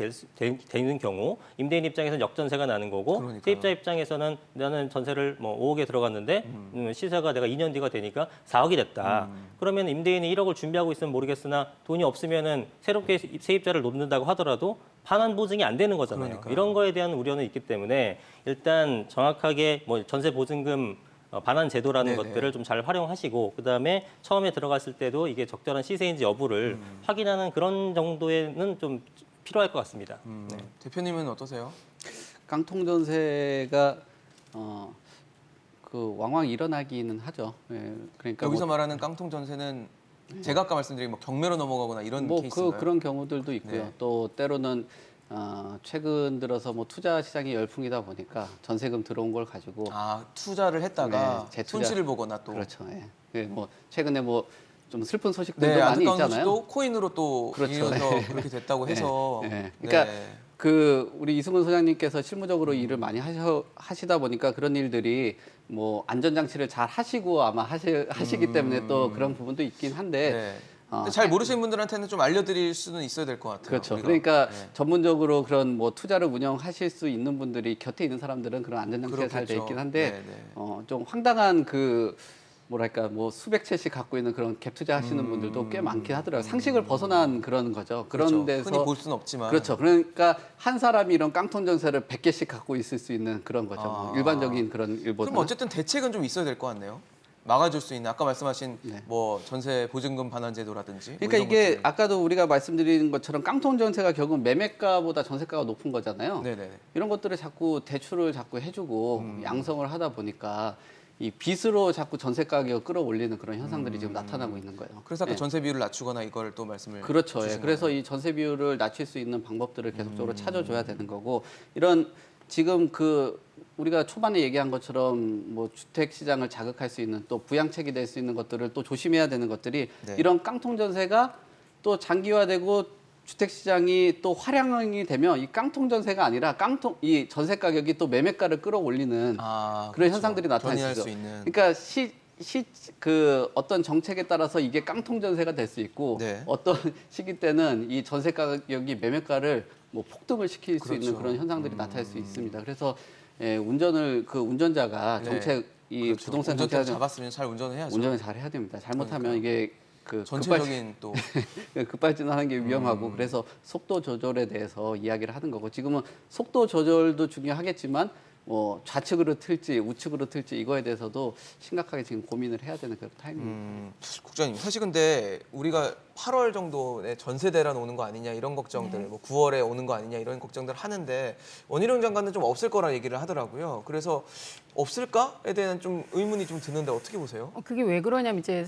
Speaker 2: 되는 경우 임대인 입장에서는 역전세가 나는 거고
Speaker 1: 그러니까요.
Speaker 2: 세입자 입장에서는 나는 전세를 뭐 5억에 들어갔는데 시세가 내가 2년 뒤가 되니까 4억이 됐다. 그러면 임대인이 1억을 준비하고 있으면 모르겠으나 돈이 없으면은 새롭게 세입자를 놓는다고 하더라도 반환 보증이 안 되는 거잖아요.
Speaker 1: 그러니까요.
Speaker 2: 이런 거에 대한 우려는 있기 때문에 일단 정확하게 뭐 전세 보증금 반환 제도라는
Speaker 1: 네네.
Speaker 2: 것들을 좀 잘 활용하시고 그다음에 처음에 들어갔을 때도 이게 적절한 시세인지 여부를 확인하는 그런 정도에는 좀 필요할 것 같습니다. 네.
Speaker 1: 대표님은 어떠세요?
Speaker 4: 깡통 전세가 그 왕왕 일어나기는 하죠. 예, 그러니까
Speaker 1: 여기서 말하는 깡통 전세는 제가 아까 말씀드린 뭐 경매로 넘어가거나 이런
Speaker 4: 뭐
Speaker 1: 케이스인가요?
Speaker 4: 그런 경우들도 있고요.
Speaker 1: 네.
Speaker 4: 또 때로는 최근 들어서 뭐 투자 시장이 열풍이다 보니까 전세금 들어온 걸 가지고
Speaker 1: 아 투자를 했다가
Speaker 4: 네, 재투자.
Speaker 1: 손실을 보거나 또
Speaker 4: 그렇죠. 예. 예, 뭐 최근에 뭐 좀 슬픈 소식들도
Speaker 1: 네,
Speaker 4: 많이
Speaker 1: 안타까운
Speaker 4: 있잖아요.
Speaker 1: 소식도 코인으로 또
Speaker 4: 그렇죠.
Speaker 1: 이어서
Speaker 4: 네.
Speaker 1: 그렇게 됐다고 해서
Speaker 4: 네. 그러니까
Speaker 1: 네.
Speaker 4: 그 우리 이승훈 소장님께서 실무적으로 일을 많이 하시다 보니까 그런 일들이 뭐 안전장치를 잘 하시고 아마 하시기 때문에 또 그런 부분도 있긴 한데
Speaker 1: 네. 근데 잘 모르시는 분들한테는 좀 알려드릴 수는 있어야 될 것 같아요.
Speaker 4: 그렇죠.
Speaker 1: 우리가.
Speaker 4: 그러니까
Speaker 1: 네.
Speaker 4: 전문적으로 그런 뭐 투자를 운영하실 수 있는 분들이 곁에 있는 사람들은 그런 안전장치가 잘 돼
Speaker 1: 그렇겠죠.
Speaker 4: 있긴 한데
Speaker 1: 네, 네.
Speaker 4: 좀 황당한 그 뭐랄까 뭐 수백 채씩 갖고 있는 그런 갭 투자하시는 분들도 꽤 많긴 하더라고요. 상식을 벗어난 그런 거죠. 그런
Speaker 1: 그렇죠.
Speaker 4: 데서
Speaker 1: 흔히 볼 수는 없지만
Speaker 4: 그렇죠. 그러니까 한 사람이 이런 깡통 전세를 100개씩 갖고 있을 수 있는 그런 거죠. 뭐 일반적인 그런 일보다.
Speaker 1: 그럼 어쨌든 대책은 좀 있어야 될 것 같네요. 막아줄 수 있는 아까 말씀하신
Speaker 4: 네.
Speaker 1: 뭐 전세 보증금 반환 제도라든지. 뭐
Speaker 4: 그러니까
Speaker 1: 이런
Speaker 4: 이게
Speaker 1: 것들.
Speaker 4: 아까도 우리가 말씀드린 것처럼 깡통 전세가 결국 매매가보다 전세가가 높은 거잖아요.
Speaker 1: 네네.
Speaker 4: 이런 것들을 자꾸 대출을 자꾸 해주고 양성을 하다 보니까 이 빚으로 자꾸 전세 가격을 끌어올리는 그런 현상들이 지금 나타나고 있는 거예요.
Speaker 1: 그래서 아까
Speaker 4: 예.
Speaker 1: 전세 비율을 낮추거나 이걸 또 말씀을
Speaker 4: 그렇죠. 예.
Speaker 1: 주신
Speaker 4: 그래서
Speaker 1: 거네요.
Speaker 4: 이 전세 비율을 낮출 수 있는 방법들을 계속적으로 찾아줘야 되는 거고 이런 지금 그 우리가 초반에 얘기한 것처럼 뭐 주택 시장을 자극할 수 있는 또 부양책이 될 수 있는 것들을 또 조심해야 되는 것들이
Speaker 1: 네.
Speaker 4: 이런 깡통 전세가 또 장기화되고 주택 시장이 또 활황이 되면 이 깡통 전세가 아니라 이 전세 가격이 또 매매가를 끌어올리는
Speaker 1: 아,
Speaker 4: 그런
Speaker 1: 그렇죠.
Speaker 4: 현상들이 나타날
Speaker 1: 견인할
Speaker 4: 수
Speaker 1: 수
Speaker 4: 있죠.
Speaker 1: 있는.
Speaker 4: 그러니까 그 어떤 정책에 따라서 이게 깡통 전세가 될 수 있고
Speaker 1: 네.
Speaker 4: 어떤 시기 때는 이 전세 가격이 매매가를 뭐 폭등을 시킬 수 있는
Speaker 1: 그렇죠.
Speaker 4: 그런 현상들이 나타날 수 있습니다. 그래서 운전자가
Speaker 1: 네.
Speaker 4: 정책 이
Speaker 1: 그렇죠.
Speaker 4: 부동산
Speaker 1: 운전대
Speaker 4: 정책을
Speaker 1: 잡았으면 잘 운전해야죠.
Speaker 4: 운전을 잘 해야 됩니다. 잘못하면 이게 그
Speaker 1: 전체적인 또
Speaker 4: 급발진하는 게 위험하고 그래서 속도 조절에 대해서 이야기를 하는 거고 지금은 속도 조절도 중요하겠지만 뭐 좌측으로 틀지 우측으로 틀지 이거에 대해서도 심각하게 지금 고민을 해야 되는 그런 타이밍입니다.
Speaker 1: 국장님 사실 근데 우리가 8월 정도에 전세 대란 오는 거 아니냐 이런 걱정들, 뭐 9월에 오는 거 아니냐 이런 걱정들 하는데 원희룡 장관은 좀 없을 거라 얘기를 하더라고요. 그래서 없을까에 대한 좀 의문이 좀 드는데 어떻게 보세요?
Speaker 3: 그게 왜 그러냐면 이제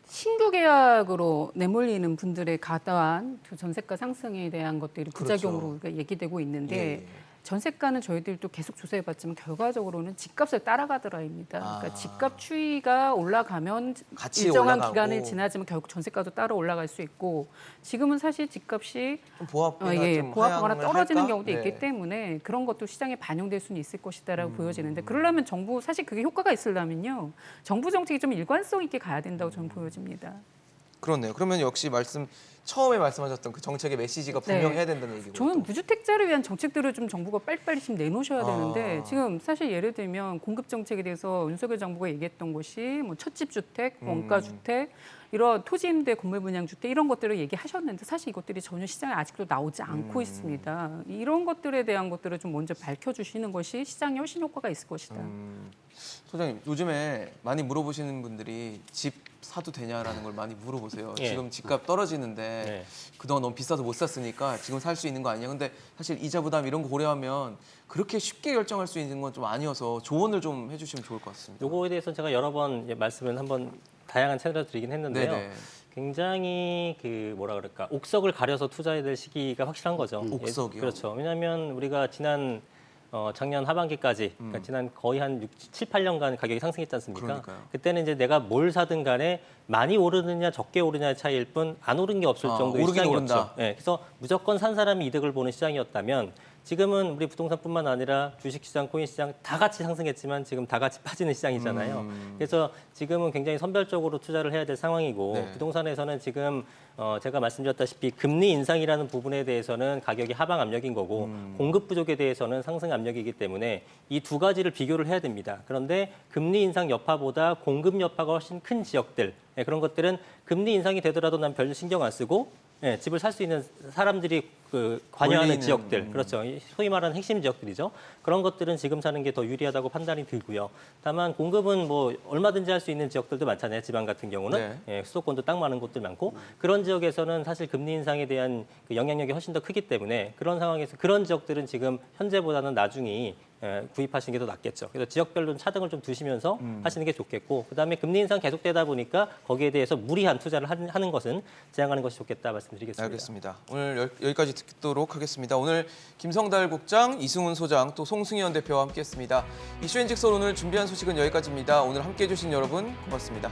Speaker 3: 신규 계약으로 내몰리는 분들의 과다한 그 전세가 상승에 대한 것들이 부작용으로 우리가 얘기되고 있는데
Speaker 1: 예, 예.
Speaker 3: 전세가는 저희들도 계속 조사해봤지만 결과적으로는 집값을 따라가더라입니다. 그러니까
Speaker 1: 아.
Speaker 3: 집값 추이가 올라가면
Speaker 1: 같이
Speaker 3: 일정한
Speaker 1: 올라가고.
Speaker 3: 기간을 지나지만 결국 전세가도 따라 올라갈 수 있고 지금은 사실 집값이
Speaker 1: 좀 보합이나 좀
Speaker 3: 보합하거나
Speaker 1: 하향을
Speaker 3: 떨어지는
Speaker 1: 할까?
Speaker 3: 경우도
Speaker 1: 네.
Speaker 3: 있기 때문에 그런 것도 시장에 반영될 수는 있을 것이다라고 보여지는데 그러려면 정부 사실 그게 효과가 있으려면요 정부 정책이 좀 일관성 있게 가야 된다고 저는 보여집니다.
Speaker 1: 그렇네요. 그러면 역시 처음에 말씀하셨던 그 정책의 메시지가
Speaker 3: 네.
Speaker 1: 분명해야 된다는 얘기고.
Speaker 3: 저는 무주택자를 위한 정책들을 좀 정부가 빨리빨리 지금 내놓으셔야 되는데
Speaker 1: 아.
Speaker 3: 지금 사실 예를 들면 공급 정책에 대해서 윤석열 정부가 얘기했던 것이 뭐 첫집 주택, 원가 주택 이런 토지임대 건물 분양 주택 이런 것들을 얘기하셨는데 사실 이것들이 전혀 시장에 아직도 나오지 않고 있습니다. 이런 것들에 대한 것들을 좀 먼저 밝혀주시는 것이 시장에 훨씬 효과가 있을 것이다.
Speaker 1: 소장님, 요즘에 많이 물어보시는 분들이 집 사도 되냐라는 걸 많이 물어보세요.
Speaker 2: 예.
Speaker 1: 지금 집값 떨어지는데
Speaker 2: 네.
Speaker 1: 그동안 너무 비싸서 못 샀으니까 지금 살 수 있는 거 아니냐. 근데 사실 이자 부담 이런 거 고려하면 그렇게 쉽게 결정할 수 있는 건 좀 아니어서 조언을 좀 해주시면 좋을 것 같습니다.
Speaker 2: 요거에 대해서 제가 여러 번 말씀을 한번 다양한 채널에서 드리긴 했는데요.
Speaker 1: 네네.
Speaker 2: 굉장히 그 뭐라 그럴까 옥석을 가려서 투자해야 될 시기가 확실한 거죠.
Speaker 1: 옥석이요?
Speaker 2: 그렇죠. 왜냐하면 우리가 지난 작년 하반기까지 그러니까 지난 거의 한 7, 8년간 가격이 상승했지 않습니까?
Speaker 1: 그러니까요.
Speaker 2: 그때는 이제 내가 뭘 사든 간에 많이 오르느냐 적게 오르느냐의 차이일 뿐 안 오른 게 없을 정도의
Speaker 1: 오르긴
Speaker 2: 시장이었죠.
Speaker 1: 오른다.
Speaker 2: 예, 그래서 무조건 산 사람이 이득을 보는 시장이었다면 지금은 우리 부동산뿐만 아니라 주식시장, 코인시장 다 같이 상승했지만 지금 다 같이 빠지는 시장이잖아요. 그래서 지금은 굉장히 선별적으로 투자를 해야 될 상황이고
Speaker 1: 네.
Speaker 2: 부동산에서는 지금 제가 말씀드렸다시피 금리 인상이라는 부분에 대해서는 가격이 하방 압력인 거고 공급 부족에 대해서는 상승 압력이기 때문에 이 두 가지를 비교를 해야 됩니다. 그런데 금리 인상 여파보다 공급 여파가 훨씬 큰 지역들 그런 것들은 금리 인상이 되더라도 난 별로 신경 안 쓰고 집을 살 수 있는 사람들이 관여하는
Speaker 1: 몰리는,
Speaker 2: 지역들, 그렇죠. 소위 말하는 핵심 지역들이죠. 그런 것들은 지금 사는 게 더 유리하다고 판단이 들고요. 다만 공급은 뭐 얼마든지 할 수 있는 지역들도 많잖아요. 지방 같은 경우는 수도권도 땅 많은 곳들 많고 그런 지역에서는 사실 금리 인상에 대한 그 영향력이 훨씬 더 크기 때문에 그런 상황에서 그런 지역들은 지금 현재보다는 나중이 구입하시는 게 더 낫겠죠. 그래서 지역별로 차등을 좀 두시면서 하시는 게 좋겠고 그다음에 금리 인상 계속되다 보니까 거기에 대해서 무리한 투자를 하는 것은 제한하는 것이 좋겠다 말씀드리겠습니다.
Speaker 1: 알겠습니다. 오늘 여기까지 듣도록 하겠습니다. 오늘 김성달 국장, 이승훈 소장, 또 송승현 대표와 함께했습니다. 이슈앤직설 오늘 준비한 소식은 여기까지입니다. 오늘 함께해 주신 여러분 고맙습니다.